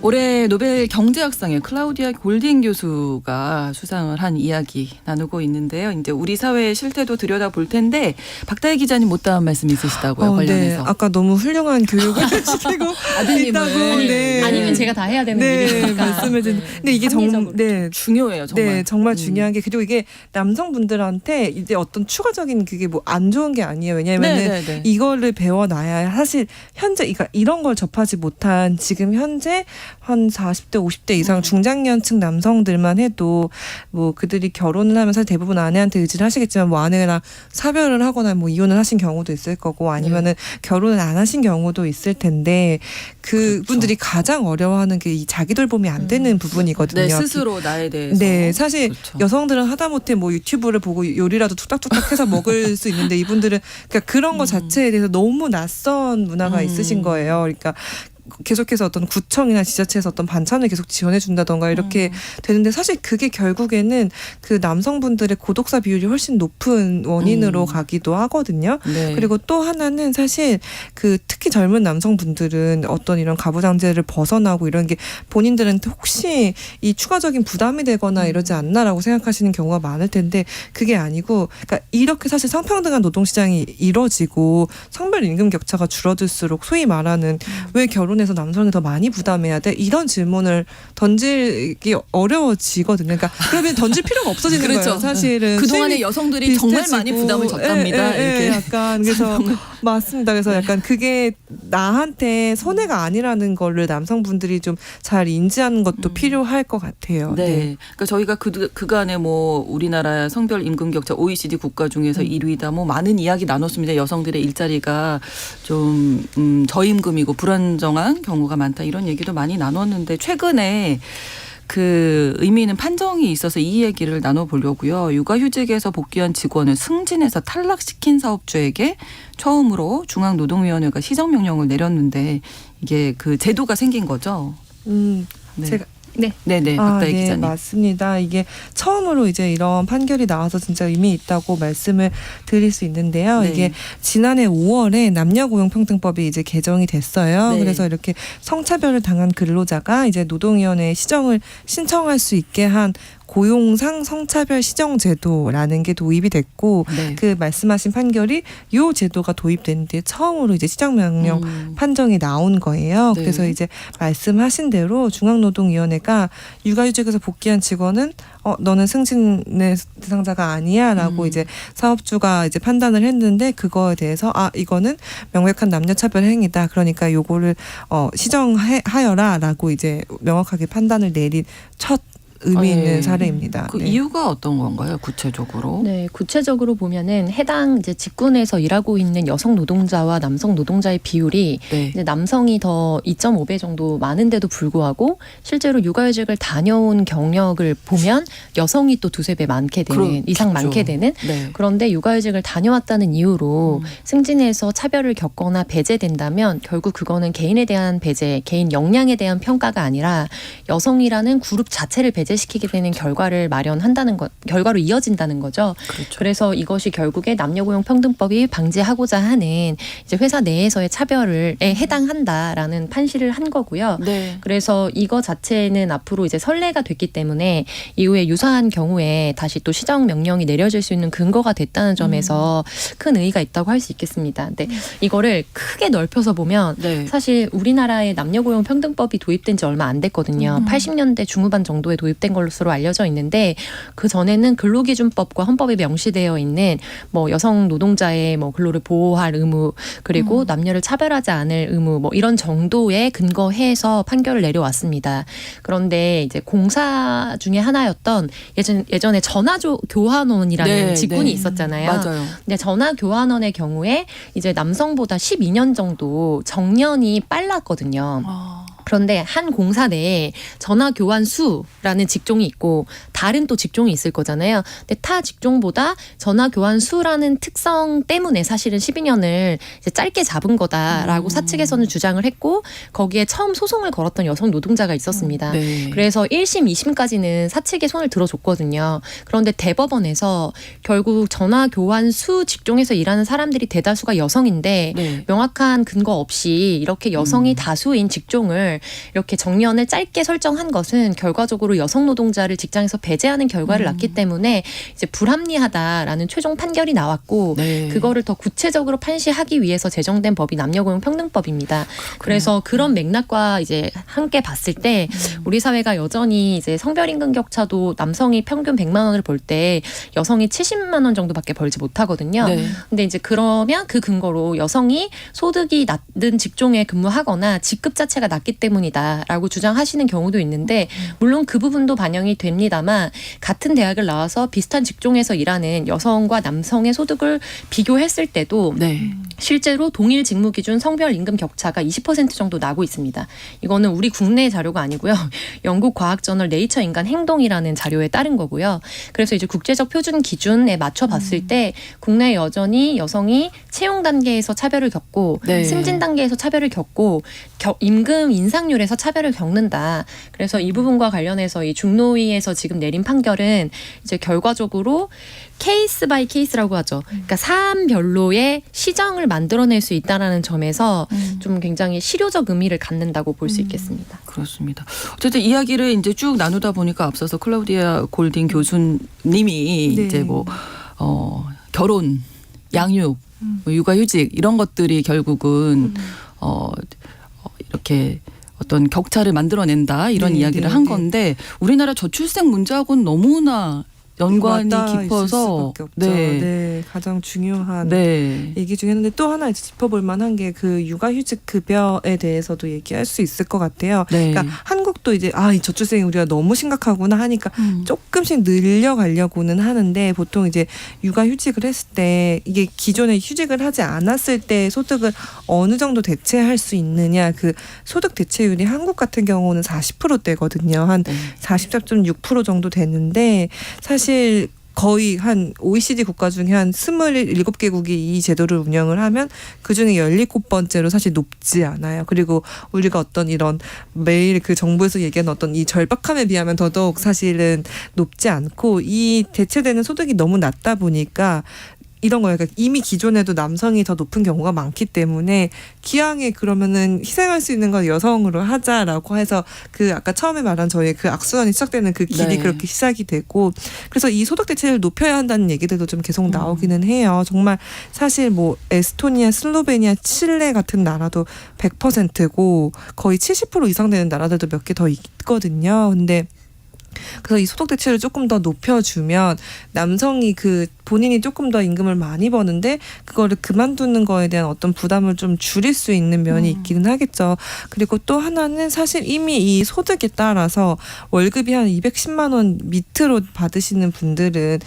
올해 노벨 경제학상에 클라우디아 골딩 교수가 수상을 한 이야기 나누고 있는데요. 이제 우리 사회의 실태도 들여다볼 텐데 박다혜 기자님 못다한 말씀 있으시다고요, 관련해서. 네. 아까 너무 훌륭한 교육을 해주시고 아드님을. 있다고. 네. 아니면 제가 다 해야 되는 네, 일이니까. 말씀을 드린. 근데 이게 합리적으로. 중요해요, 정말. 네, 정말 중요한 게 그리고 이게 남성분들한테 이제 어떤 추가적인 그게 뭐 안 좋은 게 아니에요. 왜냐하면은 네, 네, 네. 이거를 배워놔야 사실 현재 그러니까 이런 걸 접하지 못한 지금 현재 한 40대 50대 이상 중장년층 남성들만 해도 뭐 그들이 결혼을 하면 사실 대부분 아내한테 의지를 하시겠지만 뭐 아내랑 사별을 하거나 뭐 이혼을 하신 경우도 있을 거고 아니면은 결혼을 안 하신 경우도 있을 텐데 그분들이 가장 어려워하는 게 이 자기 돌봄이 안 되는 부분이거든요. 네, 스스로 나에 대해서. 네, 사실 그렇죠. 여성들은 하다못해 뭐 유튜브를 보고 요리라도 툭딱툭딱 해서 먹을 수 있는데 이분들은 그러니까 그런 거 자체에 대해서 너무 낯선 문화가 있으신 거예요. 그러니까 계속해서 어떤 구청이나 지자체에서 어떤 반찬을 계속 지원해 준다던가 이렇게 되는데 사실 그게 결국에는 그 남성분들의 고독사 비율이 훨씬 높은 원인으로 가기도 하거든요. 네. 그리고 또 하나는 사실 그 특히 젊은 남성분들은 어떤 이런 가부장제를 벗어나고 이런 게 본인들한테 혹시 이 추가적인 부담이 되거나 이러지 않나라고 생각하시는 경우가 많을 텐데 그게 아니고 그러니까 이렇게 사실 성평등한 노동시장이 이뤄지고 성별 임금 격차가 줄어들수록 소위 말하는 왜 결혼해서 남성이 더 많이 부담해야 돼? 이런 질문을 던지기 어려워지거든요. 그러니까 그러면 던질 필요가 없어지는 그렇죠. 거예요. 사실은 그동안에 수입이 여성들이 정말 비슷해지고. 많이 부담을 졌답니다. 이렇게. 약간 그래서 맞습니다. 그래서 약간 그게 나한테 손해가 아니라는 거를 남성분들이 좀 잘 인지하는 것도 필요할 것 같아요. 네. 그러니까 저희가 그간에 뭐 우리나라 성별 임금 격차 OECD 국가 중에서 1위다 뭐 많은 이야기 나눴습니다. 여성들의 일자리가 좀 저임금이고 불안정한 경우가 많다 이런 얘기도 많이 나눴는데 최근에 그 의미 있는 판정이 있어서 이 얘기를 나눠보려고요. 육아휴직에서 복귀한 직원을 승진해서 탈락시킨 사업주에게 처음으로 중앙노동위원회가 시정명령을 내렸는데 이게 그 제도가 생긴 거죠. 네. 제가 네네, 박다혜 네, 기자님. 맞습니다. 이게 처음으로 이제 이런 판결이 나와서 진짜 의미 있다고 말씀을 드릴 수 있는데요. 네. 이게 지난해 5월에 남녀고용평등법이 이제 개정이 됐어요. 네. 그래서 이렇게 성차별을 당한 근로자가 이제 노동위원회에 시정을 신청할 수 있게 한 고용상 성차별 시정 제도라는 게 도입이 됐고 네. 그 말씀하신 판결이 요 제도가 도입된 뒤에 처음으로 이제 시정 명령 판정이 나온 거예요. 네. 그래서 이제 말씀하신 대로 중앙노동위원회가 육아휴직에서 복귀한 직원은 너는 승진의 대상자가 아니야라고 이제 사업주가 이제 판단을 했는데 그거에 대해서 이거는 명백한 남녀차별 행위다. 그러니까 요거를 시정하여라라고 이제 명확하게 판단을 내린 첫 의미 있는 네. 사례입니다. 그 네. 이유가 어떤 건가요, 구체적으로? 네, 구체적으로 보면은 해당 이제 직군에서 일하고 있는 여성 노동자와 남성 노동자의 비율이 네. 이제 남성이 더 2.5배 정도 많은데도 불구하고 실제로 육아휴직을 다녀온 경력을 보면 여성이 또 두세 배 많게 되는 그렇겠죠. 이상 많게 되는 네. 그런데 육아휴직을 다녀왔다는 이유로 승진해서 차별을 겪거나 배제된다면 결국 그거는 개인에 대한 배제, 개인 역량에 대한 평가가 아니라 여성이라는 그룹 자체를 배제시키게 되는 결과를 마련한다는 것, 결과로 이어진다는 거죠. 그렇죠. 그래서 이것이 결국에 남녀고용평등법이 방지하고자 하는 이제 회사 내에서의 차별에 해당한다라는 판시를 한 거고요. 네. 그래서 이거 자체는 앞으로 이제 선례가 됐기 때문에 이후에 유사한 경우에 다시 또 시정 명령이 내려질 수 있는 근거가 됐다는 점에서 큰 의의가 있다고 할 수 있겠습니다. 근데 이거를 크게 넓혀서 보면 네. 사실 우리나라의 남녀고용평등법이 도입된 지 얼마 안 됐거든요. 80년대 중후반 정도에 도입 도입된 것으로 알려져 있는데 그 전에는 근로기준법과 헌법에 명시되어 있는 뭐 여성 노동자의 뭐 근로를 보호할 의무 그리고 남녀를 차별하지 않을 의무 뭐 이런 정도에 근거해서 판결을 내려왔습니다. 그런데 이제 공사 중에 하나였던 예전에 전화교환원이라는 네, 직군이 네. 있었잖아요. 맞아요. 근데 전화교환원의 경우에 이제 남성보다 12년 정도 정년이 빨랐거든요. 그런데 한 공사 내에 전화교환수라는 직종이 있고 다른 또 직종이 있을 거잖아요. 근데 타 직종보다 전화교환수라는 특성 때문에 사실은 12년을 이제 짧게 잡은 거다라고 사측에서는 주장을 했고 거기에 처음 소송을 걸었던 여성 노동자가 있었습니다. 네. 그래서 1심, 2심까지는 사측의 손을 들어줬거든요. 그런데 대법원에서 결국 전화교환수 직종에서 일하는 사람들이 대다수가 여성인데 네. 명확한 근거 없이 이렇게 여성이 다수인 직종을 이렇게 정년을 짧게 설정한 것은 결과적으로 여성 노동자를 직장에서 배제하는 결과를 낳기 때문에 이제 불합리하다라는 최종 판결이 나왔고 네. 그거를 더 구체적으로 판시하기 위해서 제정된 법이 남녀고용평등법입니다. 그래서 그런 맥락과 이제 함께 봤을 때 우리 사회가 여전히 이제 성별 임금 격차도 남성이 평균 100만 원을 벌 때 여성이 70만 원 정도밖에 벌지 못하거든요. 네. 근데 이제 그러면 그 근거로 여성이 소득이 낮은 직종에 근무하거나 직급 자체가 낮기 때문이다라고 주장하시는 경우도 있는데 물론 그 부분도 반영이 됩니다만 같은 대학을 나와서 비슷한 직종에서 일하는 여성과 남성의 소득을 비교했을 때도 네. 실제로 동일 직무 기준 성별 임금 격차가 20% 정도 나고 있습니다. 이거는 우리 국내 자료가 아니고요. 영국 과학저널 네이처 인간 행동이라는 자료에 따른 거고요. 그래서 이제 국제적 표준 기준에 맞춰 봤을 때 국내 여전히 여성이 채용 단계에서 차별을 겪고 네. 승진 단계에서 차별을 겪고 임금 인상률에서 차별을 겪는다. 그래서 이 부분과 관련해서 이 중노위에서 지금 내린 판결은 이제 결과적으로 케이스 바이 케이스라고 하죠. 그러니까 사안별로의 시정을 만들어낼 수 있다라는 점에서 좀 굉장히 실효적 의미를 갖는다고 볼 수 있겠습니다. 그렇습니다. 어쨌든 이야기를 이제 쭉 나누다 보니까 앞서서 클라우디아 골딩 교수님이 네. 이제 뭐 결혼, 양육, 뭐 육아휴직 이런 것들이 결국은 이렇게 어떤 격차를 만들어낸다 이런 네, 이야기를 네, 한 네. 건데 우리나라 저출생 문제하고는 너무나 연관이 맞닿아 있을 깊어서 수밖에 없죠. 네, 가장 중요한 네. 얘기 중에 하는데 또 하나 이제 짚어볼 만한 게 그 육아휴직 급여에 대해서도 얘기할 수 있을 것 같아요. 네. 그러니까 한국도 이제 이 저출생이 우리가 너무 심각하구나 하니까 조금씩 늘려가려고는 하는데 보통 이제 육아휴직을 했을 때 이게 기존에 휴직을 하지 않았을 때 소득을 어느 정도 대체할 수 있느냐 그 소득 대체율이 한국 같은 경우는 40%대거든요. 한 네. 44.6% 정도 되는데 사실 거의 한 OECD 국가 중에 한 27개국이 이 제도를 운영을 하면 그중에 17번째로 사실 높지 않아요. 그리고 우리가 어떤 이런 매일 그 정부에서 얘기하는 어떤 이 절박함에 비하면 더더욱 사실은 높지 않고 이 대체되는 소득이 너무 낮다 보니까 이런 거예요. 그러니까 이미 기존에도 남성이 더 높은 경우가 많기 때문에 기왕에 그러면은 희생할 수 있는 건 여성으로 하자라고 해서 그 아까 처음에 말한 저희 그 악순환이 시작되는 그 길이 네. 그렇게 시작이 되고 그래서 이 소득 대체를 높여야 한다는 얘기들도 좀 계속 나오기는 해요. 정말 사실 뭐 에스토니아, 슬로베니아, 칠레 같은 나라도 100%고 거의 70% 이상 되는 나라들도 몇 개 더 있거든요. 근데 그래서 이 소득 대체를 조금 더 높여주면 남성이 그 본인이 조금 더 임금을 많이 버는데 그거를 그만두는 거에 대한 어떤 부담을 좀 줄일 수 있는 면이 있기는 하겠죠. 그리고 또 하나는 사실 이미 이 소득에 따라서 월급이 한 210만 원 밑으로 받으시는 분들은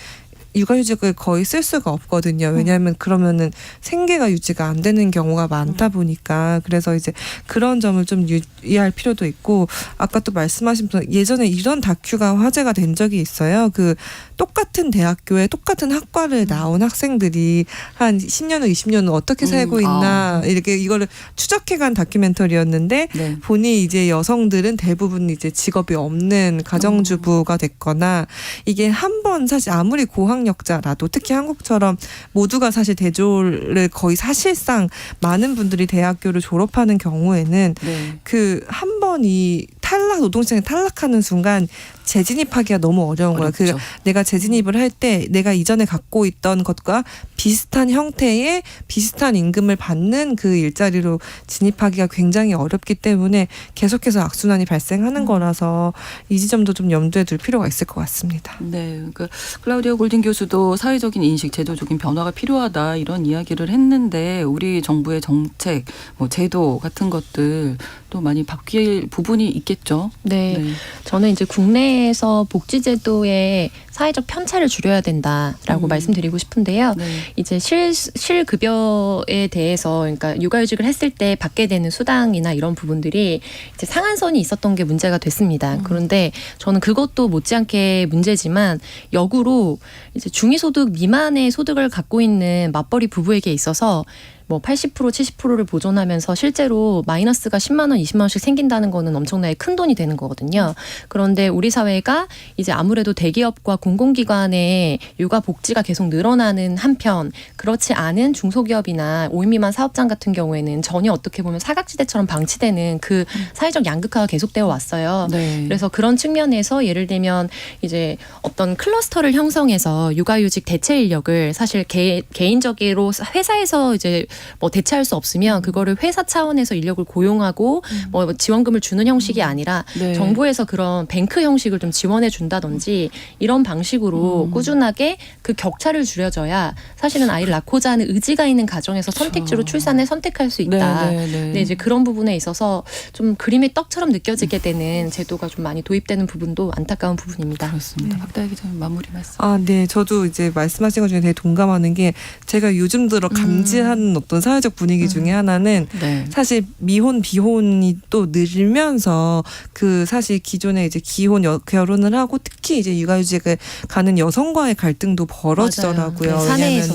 육아휴직을 거의 쓸 수가 없거든요. 왜냐하면 그러면은 생계가 유지가 안 되는 경우가 많다 보니까 그래서 이제 그런 점을 좀 유의할 필요도 있고 아까 또 말씀하신 분 예전에 이런 다큐가 화제가 된 적이 있어요. 그 똑같은 대학교에 똑같은 학과를 나온 학생들이 한 10년 후 20년 후 어떻게 살고 있나 이렇게 이거를 추적해간 다큐멘터리였는데 네. 보니 이제 여성들은 대부분 이제 직업이 없는 가정주부가 됐거나 이게 한 번 사실 아무리 고학력자라도 특히 한국처럼 모두가 사실 대졸을 거의 사실상 많은 분들이 대학교를 졸업하는 경우에는 네. 그 한 번 이 탈락 노동시장에 탈락하는 순간 재진입하기가 너무 어려운 거예요. 어렵죠. 내가 재진입을 할 때 내가 이전에 갖고 있던 것과 비슷한 형태의 비슷한 임금을 받는 그 일자리로 진입하기가 굉장히 어렵기 때문에 계속해서 악순환이 발생하는 거라서 이 지점도 좀 염두에 둘 필요가 있을 것 같습니다. 네, 그러니까 클라우디아 골딩 교수도 사회적인 인식, 제도적인 변화가 필요하다 이런 이야기를 했는데 우리 정부의 정책, 뭐 제도 같은 것들 또 많이 바뀔 부분이 있겠죠. 네. 저는 이제 국내에서 복지제도의 사회적 편차를 줄여야 된다라고 말씀드리고 싶은데요. 네. 이제 실급여에 대해서 그러니까 육아휴직을 했을 때 받게 되는 수당이나 이런 부분들이 이제 상한선이 있었던 게 문제가 됐습니다. 그런데 저는 그것도 못지않게 문제지만 역으로 이제 중위소득 미만의 소득을 갖고 있는 맞벌이 부부에게 있어서 뭐 80% 70%를 보존하면서 실제로 마이너스가 10만 원, 20만 원씩 생긴다는 거는 엄청나게 큰 돈이 되는 거거든요. 그런데 우리 사회가 이제 아무래도 대기업과 공공기관의 육아 복지가 계속 늘어나는 한편 그렇지 않은 중소기업이나 5인 미만 사업장 같은 경우에는 전혀 어떻게 보면 사각지대처럼 방치되는 그 사회적 양극화가 계속되어 왔어요. 네. 그래서 그런 측면에서 예를 들면 이제 어떤 클러스터를 형성해서 육아휴직 대체 인력을 사실 개인적으로 회사에서 이제 뭐 대체할 수 없으면 그거를 회사 차원에서 인력을 고용하고 뭐 지원금을 주는 형식이 아니라 네. 정부에서 그런 뱅크 형식을 좀 지원해 준다든지 이런 방식으로 꾸준하게 그 격차를 줄여줘야 사실은 아이를 낳고자 하는 의지가 있는 가정에서 선택지로 출산을 선택할 수 있다. 네, 네, 네. 근데 이제 그런 부분에 있어서 좀 그림의 떡처럼 느껴지게 되는 제도가 좀 많이 도입되는 부분도 안타까운 부분입니다. 그렇습니다. 박다혜 기자님 마무리 말씀. 네. 저도 이제 말씀하신 것 중에 되게 동감하는 게 제가 요즘 들어 감지하는 어떤 사회적 분위기 중에 하나는 네. 사실 미혼 비혼이 또 늘면서 그 사실 기존에 이제 기혼 결혼을 하고 특히 이제 육아휴직을 가는 여성과의 갈등도 벌어지더라고요. 맞아요. 네, 사내에서.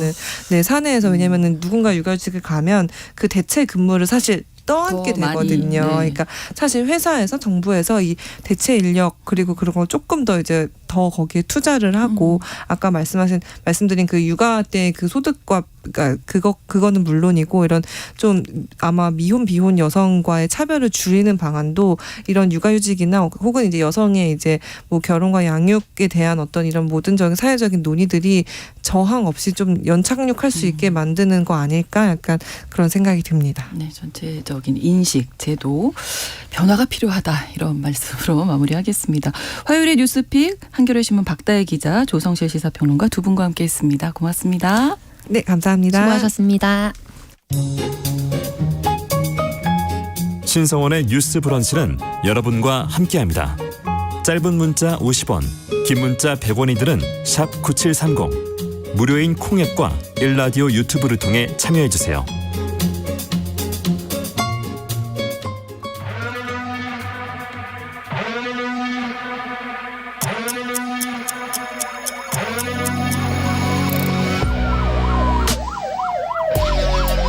사내에서 왜냐면은 누군가 육아휴직을 가면 그 대체 근무를 사실 떠안게 더 많이, 되거든요. 네. 그러니까 사실 회사에서 정부에서 이 대체 인력 그리고 그런 걸 조금 더 이제 더 거기에 투자를 하고 아까 말씀드린 그 육아 때 그 소득과 그러니까 그거는 물론이고 이런 좀 아마 미혼 비혼 여성과의 차별을 줄이는 방안도 이런 육아휴직이나 혹은 이제 여성의 이제 뭐 결혼과 양육에 대한 어떤 이런 모든적인 사회적인 논의들이 저항 없이 좀 연착륙할 수 있게 만드는 거 아닐까 약간 그런 생각이 듭니다. 네, 전체적인 인식, 제도 변화가 필요하다 이런 말씀으로 마무리하겠습니다. 화요일의 뉴스픽 한겨레 신문 박다혜 기자, 조성실 시사평론가 두 분과 함께했습니다. 고맙습니다. 네, 감사합니다. 수고하셨습니다. 신성원의 뉴스 브런치는 여러분과 함께합니다. 짧은 문자 50원, 긴 문자 100원이들은 샵 9730. 무료인 콩앱과 일라디오 유튜브를 통해 참여해주세요.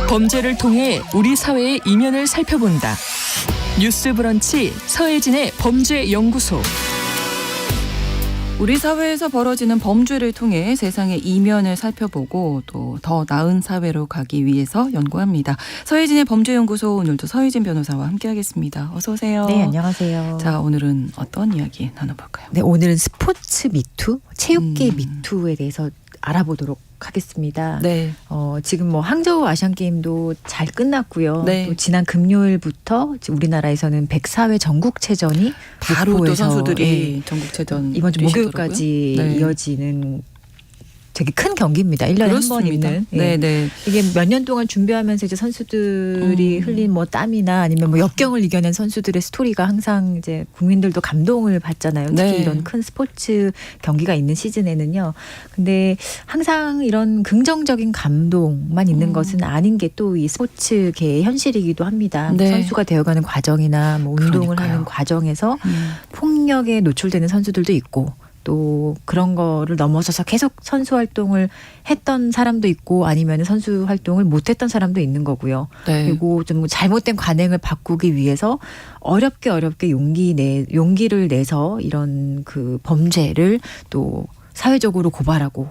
범죄를 통해 우리 사회의 이면을 살펴본다. 뉴스 브런치 서혜진의 범죄연구소. 우리 사회에서 벌어지는 범죄를 통해 세상의 이면을 살펴보고 또 더 나은 사회로 가기 위해서 연구합니다. 서혜진의 범죄연구소, 오늘도 서혜진 변호사와 함께하겠습니다. 어서 오세요. 네, 안녕하세요. 자, 오늘은 어떤 이야기 나눠볼까요? 네, 오늘은 스포츠 미투, 체육계 음. 미투에 대해서 알아보도록 하겠습니다. 네. 지금 뭐 항저우 아시안 게임도 잘 끝났고요. 네. 또 지난 금요일부터 우리나라에서는 104회 전국체전이 바로 또 목포에서, 선수들이 전국체전 이번 주 뛰시더라고요. 목요일까지 네. 이어지는 되게 큰 경기입니다. 1년에 한 번 그렇습니다. 있는. 예. 네, 네. 이게 몇 년 동안 준비하면서 이제 선수들이 흘린 뭐 땀이나 아니면 뭐 역경을 이겨낸 선수들의 스토리가 항상 이제 국민들도 감동을 받잖아요. 특히 네. 이런 큰 스포츠 경기가 있는 시즌에는요. 근데 항상 이런 긍정적인 감동만 있는 것은 아닌 게 또 이 스포츠계의 현실이기도 합니다. 네. 선수가 되어가는 과정이나 뭐 운동을 그러니까요. 하는 과정에서 폭력에 노출되는 선수들도 있고 또 그런 거를 넘어서서 계속 선수 활동을 했던 사람도 있고 아니면 선수 활동을 못했던 사람도 있는 거고요. 네. 그리고 좀 잘못된 관행을 바꾸기 위해서 어렵게 용기를 내서 이런 그 범죄를 또 사회적으로 고발하고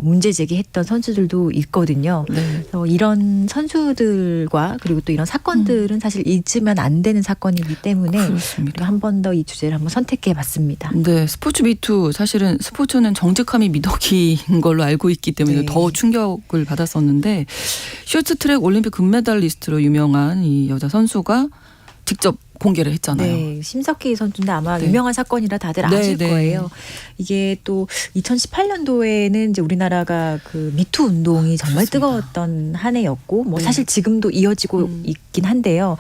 문제 제기했던 선수들도 있거든요. 네. 그래서 이런 선수들과 그리고 또 이런 사건들은 사실 잊으면 안 되는 사건이기 때문에 그렇습니다. 한 번 더 이 주제를 한번 선택해봤습니다. 네, 스포츠 미투 사실은 스포츠는 정직함이 미덕인 걸로 알고 있기 때문에 네. 더 충격을 받았었는데 쇼트트랙 올림픽 금메달리스트로 유명한 이 여자 선수가 직접 공개를 했잖아요. 네, 심석희 선수인데 아마 네. 유명한 사건이라 다들 네, 아실 네. 거예요. 이게 또 2018년도에는 이제 우리나라가 그 미투 운동이 정말 그렇습니다. 뜨거웠던 한 해였고, 뭐 네. 사실 지금도 이어지고 있긴 한데요.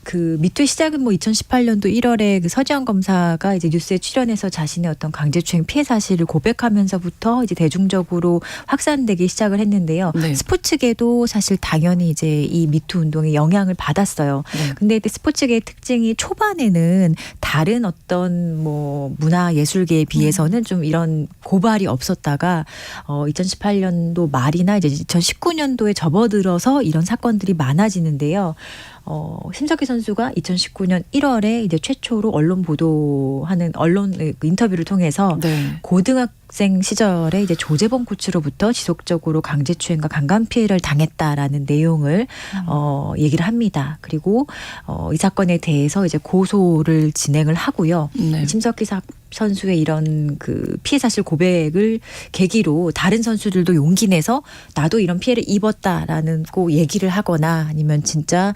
그 미투의 시작은 뭐 2018년도 1월에 그 서지현 검사가 이제 뉴스에 출연해서 자신의 어떤 강제추행 피해 사실을 고백하면서부터 이제 대중적으로 확산되기 시작을 했는데요. 네. 스포츠계도 사실 당연히 이제 이 미투 운동에 영향을 받았어요. 네. 근데 스포츠계의 특징이 초반에는 다른 어떤 뭐 문화 예술계에 비해서는 좀 이런 고발이 없었다가 2018년도 말이나 이제 2019년도에 접어들어서 이런 사건들이 많아지는데요. 심석희 선수가 2019년 1월에 이제 최초로 언론 보도하는 언론 인터뷰를 통해서 네. 고등학생 시절에 이제 조재범 코치로부터 지속적으로 강제추행과 강간 피해를 당했다라는 내용을 얘기를 합니다. 그리고 이 사건에 대해서 이제 고소를 진행을 하고요. 네. 심석희 선수의 이런 그 피해 사실 고백을 계기로 다른 선수들도 용기 내서 나도 이런 피해를 입었다라는 꼭 얘기를 하거나 아니면 진짜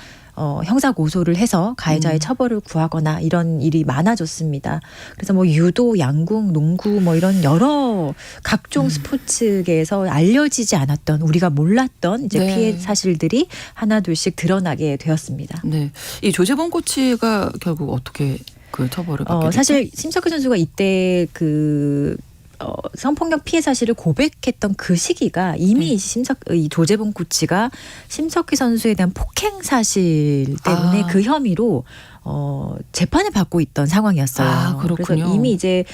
형사 고소를 해서 가해자의 처벌을 구하거나 이런 일이 많아졌습니다. 그래서 뭐 유도, 양궁, 농구 뭐 이런 여러 각종 스포츠계에서 알려지지 않았던 우리가 몰랐던 이제 네. 피해 사실들이 하나둘씩 드러나게 되었습니다. 네. 이 조재범 코치가 결국 어떻게 그 처벌을 받게 됐죠? 사실 심석희 선수가 이때 그 성폭력 피해 사실을 고백했던 그 시기가 이미 이 조재범 코치가 심석희 선수에 대한 폭행 사실 때문에 그 혐의로 재판을 받고 있던 상황이었어요. 아, 그렇군요. 그래서 이미 이제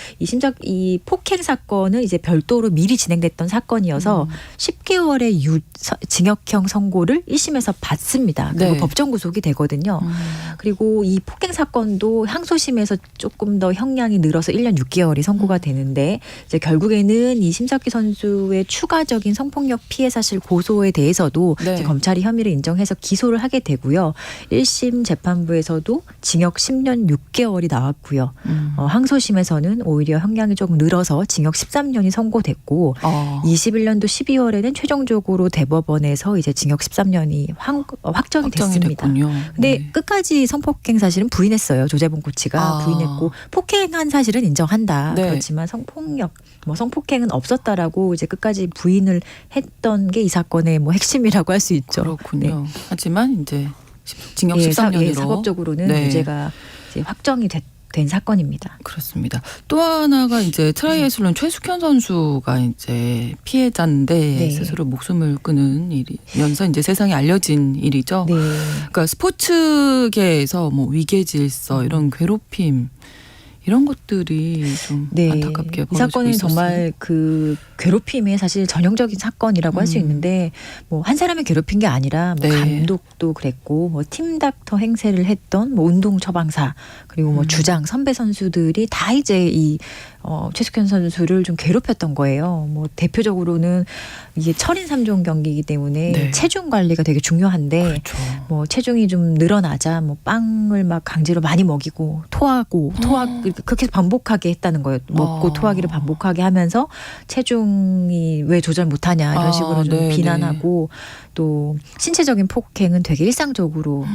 이 폭행 사건은 이제 별도로 미리 진행됐던 사건이어서 10개월의 징역형 선고를 1심에서 받습니다. 그리고 네. 법정 구속이 되거든요. 그리고 이 폭행 사건도 항소심에서 조금 더 형량이 늘어서 1년 6개월이 선고가 되는데 이제 결국에는 이 심석희 선수의 추가적인 성폭력 피해 사실 고소에 대해서도 네. 이제 검찰이 혐의를 인정해서 기소를 하게 되고요. 1심 재판부에서도 징역 10년 6개월이 나왔고요. 항소심에서는 오히려 형량이 조금 늘어서 징역 13년이 선고됐고 21년도 12월에는 최종적으로 대법원에서 이제 징역 13년이 확정이 됐습니다. 됐군요. 근데 네. 끝까지 성폭행 사실은 부인했어요. 조재범 코치가 부인했고 폭행한 사실은 인정한다. 네. 그렇지만 성폭행은 없었다라고 이제 끝까지 부인을 했던 게 이 사건의 뭐 핵심이라고 할 수 있죠. 그렇군요. 하지만 이제 징역 예, 13년으로 사법적으로는 네. 무죄가 이제 확정이 된 사건입니다. 그렇습니다. 또 하나가 이제 트라이애슬론 최숙현 선수가 이제 피해자인데 네. 스스로 목숨을 끊은 일이면서 이제 세상에 알려진 일이죠. 네. 그러니까 스포츠계에서 뭐 위계 질서 이런 괴롭힘 이런 것들이 좀 안타깝게 이 벌어지고 사건은 있었어요. 정말 그 괴롭힘의 사실 전형적인 사건이라고 할 수 있는데 뭐 한 사람이 괴롭힌 게 아니라 뭐 네. 감독도 그랬고 뭐 팀닥터 행세를 했던 뭐 운동 처방사 그리고 뭐 주장 선배 선수들이 다 이제 이 최숙현 선수를 좀 괴롭혔던 거예요. 뭐 대표적으로는 이게 철인 3종 경기이기 때문에 네. 체중 관리가 되게 중요한데 그렇죠. 뭐 체중이 좀 늘어나자 뭐 빵을 막 강제로 많이 먹이고 토하고 그렇게 반복하게 했다는 거예요. 먹고 토하기를 반복하게 하면서 체중이 왜 조절 못하냐 이런 식으로 좀 네, 비난하고 또 신체적인 폭행은 되게 일상적으로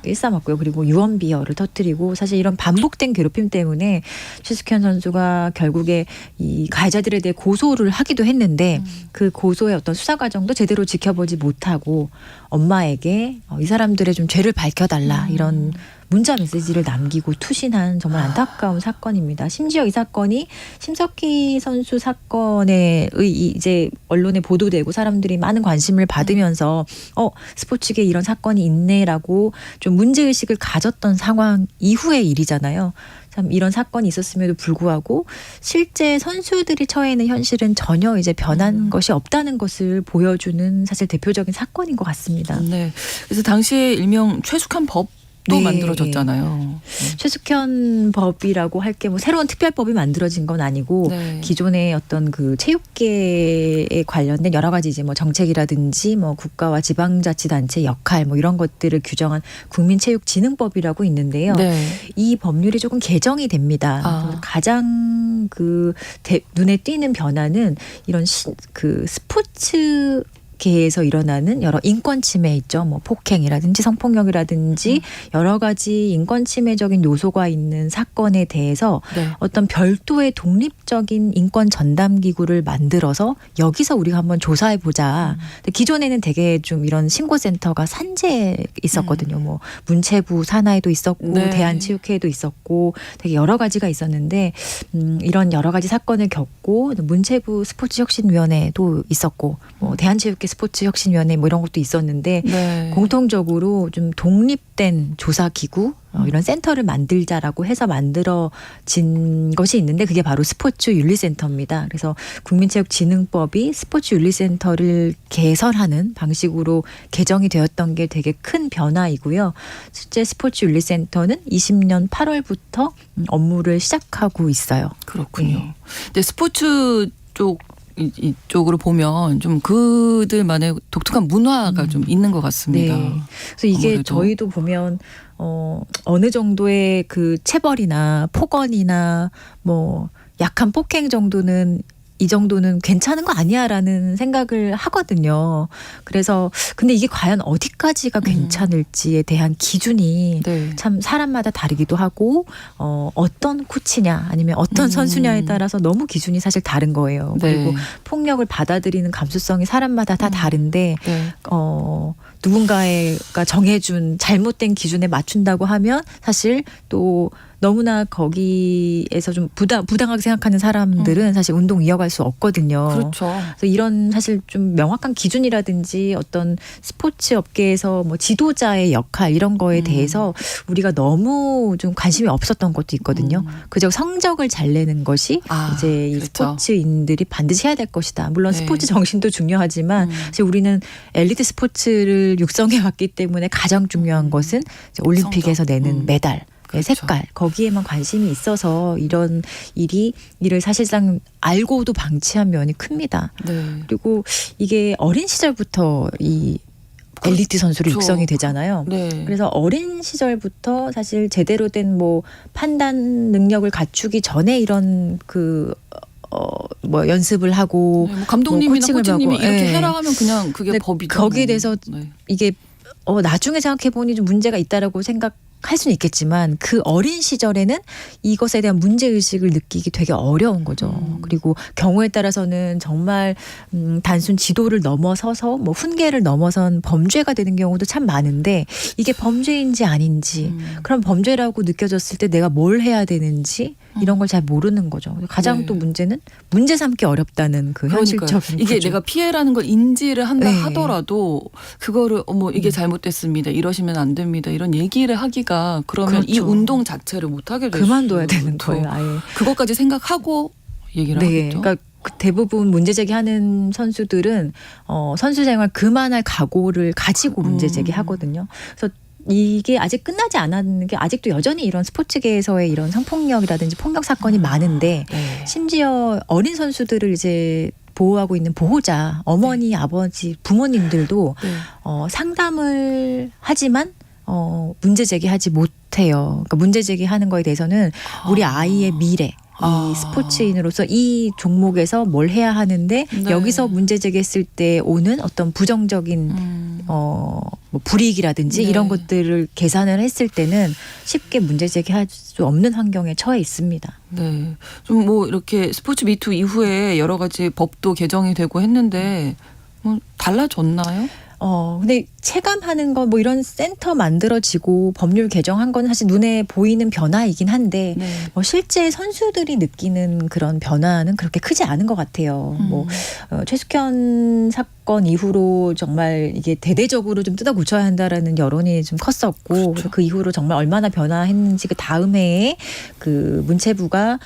일삼았고요. 그리고 유언비어를 터뜨리고 사실 이런 반복된 괴롭힘 때문에 최숙현 선수가 결국에 이 가해자들에 대해 고소를 하기도 했는데 그 고소의 어떤 수사 과정도 제대로 지켜보지 못하고 엄마에게 이 사람들의 좀 죄를 밝혀달라 이런 문자 메시지를 남기고 투신한 정말 안타까운 사건입니다. 심지어 이 사건이 심석희 선수 사건에 이제 언론에 보도되고 사람들이 많은 관심을 받으면서 스포츠계에 이런 사건이 있네라고 좀 문제의식을 가졌던 상황 이후의 일이잖아요. 참 이런 사건이 있었음에도 불구하고 실제 선수들이 처해 있는 현실은 전혀 이제 변한 것이 없다는 것을 보여주는 사실 대표적인 사건인 것 같습니다. 네. 그래서 당시에 일명 최숙한 법 또 네. 만들어졌잖아요. 최숙현 법이라고 할 게 뭐 새로운 특별법이 만들어진 건 아니고 네. 기존의 어떤 그 체육계에 관련된 여러 가지 이제 뭐 정책이라든지 뭐 국가와 지방자치단체 역할 뭐 이런 것들을 규정한 국민체육진흥법이라고 있는데요. 네. 이 법률이 조금 개정이 됩니다. 아. 가장 그 눈에 띄는 변화는 이런 그 스포츠 계에서 일어나는 여러 인권 침해 있죠. 뭐 폭행이라든지 성폭력이라든지 여러 가지 인권 침해적인 요소가 있는 사건에 대해서 네. 어떤 별도의 독립적인 인권 전담 기구를 만들어서 여기서 우리가 한번 조사해 보자. 근데 기존에는 되게 좀 이런 신고센터가 산재에 있었거든요. 뭐 문체부 산하에도 있었고 네. 대한체육회에도 있었고 되게 여러 가지가 있었는데 이런 여러 가지 사건을 겪고 문체부 스포츠혁신위원회도 있었고 뭐 대한체육회 스포츠혁신위원회 뭐 이런 것도 있었는데 네. 공통적으로 좀 독립된 조사기구 이런 센터를 만들자라고 해서 만들어진 것이 있는데 그게 바로 스포츠윤리센터입니다. 그래서 국민체육진흥법이 스포츠윤리센터를 개설하는 방식으로 개정이 되었던 게 되게 큰 변화이고요. 실제 스포츠윤리센터는 20년 8월부터 업무를 시작하고 있어요. 그렇군요. 네. 근데 스포츠 이쪽으로 보면 좀 그들만의 독특한 문화가 좀 있는 것 같습니다. 네. 그래서 이게 아무래도. 저희도 보면 어느 정도의 그 체벌이나 폭언이나 뭐 약한 폭행 정도는 이 정도는 괜찮은 거 아니야라는 생각을 하거든요. 그래서 근데 이게 과연 어디까지가 괜찮을지에 대한 기준이 네. 참 사람마다 다르기도 하고 어떤 코치냐 아니면 어떤 선수냐에 따라서 너무 기준이 사실 다른 거예요. 네. 그리고 폭력을 받아들이는 감수성이 사람마다 다 다른데 네. 누군가가 정해준 잘못된 기준에 맞춘다고 하면 사실 또 너무나 거기에서 좀 부당하게 생각하는 사람들은 사실 운동 이어갈 수 없거든요. 그렇죠. 그래서 이런 사실 좀 명확한 기준이라든지 어떤 스포츠 업계에서 뭐 지도자의 역할 이런 거에 대해서 우리가 너무 좀 관심이 없었던 것도 있거든요. 그저 성적을 잘 내는 것이 이제 이 그렇죠. 스포츠인들이 반드시 해야 될 것이다. 물론 네. 스포츠 정신도 중요하지만 사실 우리는 엘리트 스포츠를 육성해 왔기 때문에 가장 중요한 것은 이제 올림픽에서 성적. 내는 메달. 그렇죠. 색깔 거기에만 관심이 있어서 이런 일을 사실상 알고도 방치한 면이 큽니다. 네. 그리고 이게 어린 시절부터 이 엘리트 선수로 그렇죠. 육성이 되잖아요. 네. 그래서 어린 시절부터 사실 제대로 된 뭐 판단 능력을 갖추기 전에 이런 뭐 연습을 하고 뭐 감독님이나 코칭을 코치님이 하고, 이렇게 네. 해라 하면 그냥 그게 근데 법이죠. 거기에 대해서 네. 이게 나중에 생각해 보니 좀 문제가 있다라고 생각할 수는 있겠지만 그 어린 시절에는 이것에 대한 문제 의식을 느끼기 되게 어려운 거죠. 그리고 경우에 따라서는 정말 단순 지도를 넘어서서 뭐 훈계를 넘어선 범죄가 되는 경우도 참 많은데 이게 범죄인지 아닌지 그럼 범죄라고 느껴졌을 때 내가 뭘 해야 되는지 이런 걸 잘 모르는 거죠. 가장 네. 또 문제는 문제 삼기 어렵다는 그 그러니까요. 현실적인 이게 구조. 내가 피해라는 걸 인지를 한다 네. 하더라도 그거를 이게 잘못됐습니다. 이러시면 안 됩니다. 이런 얘기를 하기가 그러면 이 그렇죠. 운동 자체를 못하게 될 그만둬야 수도 되는 거예요. 아예. 그것까지 생각하고 얘기를 네, 하겠죠. 그러니까 대부분 문제 제기하는 선수들은 선수 생활 그만할 각오를 가지고 문제 제기하거든요. 그래서 이게 아직 끝나지 않았는 게 아직도 여전히 이런 스포츠계에서의 이런 성폭력이라든지 폭력 사건이 많은데 네. 심지어 어린 선수들을 이제 보호하고 있는 보호자, 어머니, 아버지, 부모님들도 네. 상담을 하지만 문제 제기하지 못해요. 그러니까 문제 제기하는 거에 대해서는 우리 아이의 미래, 이 스포츠인으로서 이 종목에서 뭘 해야 하는데 네. 여기서 문제 제기했을 때 오는 어떤 부정적인 뭐 불이익이라든지 네. 이런 것들을 계산을 했을 때는 쉽게 문제 제기할 수 없는 환경에 처해 있습니다. 네. 좀 뭐 이렇게 스포츠 미투 이후에 여러 가지 법도 개정이 되고 했는데 뭐 달라졌나요? 근데 체감하는 거 뭐 이런 센터 만들어지고 법률 개정한 건 사실 눈에 보이는 변화이긴 한데 네. 뭐 실제 선수들이 느끼는 그런 변화는 그렇게 크지 않은 것 같아요. 뭐 최숙현 사건 이후로 정말 이게 대대적으로 좀 뜯어 고쳐야 한다라는 여론이 좀 컸었고 그렇죠. 그 이후로 정말 얼마나 변화했는지 그 다음 해에 그 문체부가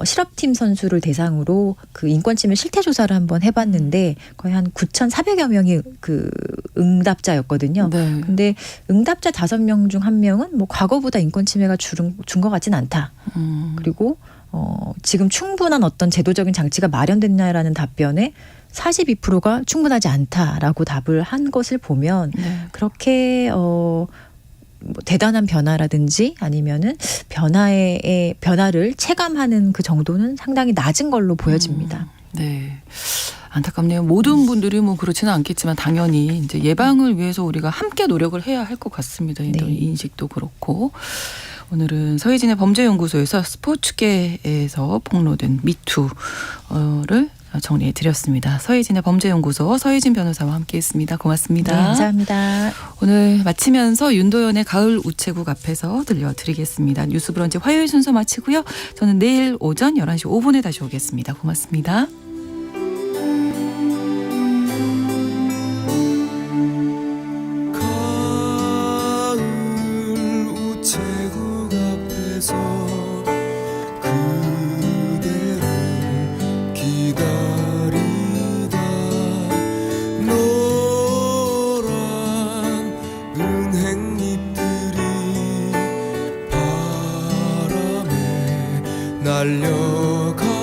실업팀 선수를 대상으로 그 인권침해 실태 조사를 한번 해봤는데 거의 한 9,400여 명이 그 응답자였고 문제였거든요. 네. 근데 응답자 5명 중 1명은 뭐 과거보다 인권 침해가 준 것 같진 않다. 그리고 지금 충분한 어떤 제도적인 장치가 마련됐냐라는 답변에 42%가 충분하지 않다라고 답을 한 것을 보면 네. 그렇게 뭐 대단한 변화라든지 아니면은 변화를 체감하는 그 정도는 상당히 낮은 걸로 보여집니다. 네. 안타깝네요. 모든 분들이 뭐 그렇지는 않겠지만 당연히 이제 예방을 위해서 우리가 함께 노력을 해야 할 것 같습니다. 네. 인식도 그렇고. 오늘은 서희진의 범죄연구소에서 스포츠계에서 폭로된 미투를 정리해 드렸습니다. 서희진의 범죄연구소 서희진 변호사와 함께했습니다. 고맙습니다. 네, 감사합니다. 오늘 마치면서 윤도현의 가을 우체국 앞에서 들려드리겠습니다. 뉴스브런치 화요일 순서 마치고요. 저는 내일 오전 11시 5분에 다시 오겠습니다. 고맙습니다. 가을 우체국 앞에서 그대를 기다리다 노란 은행잎들이 바람에 날려가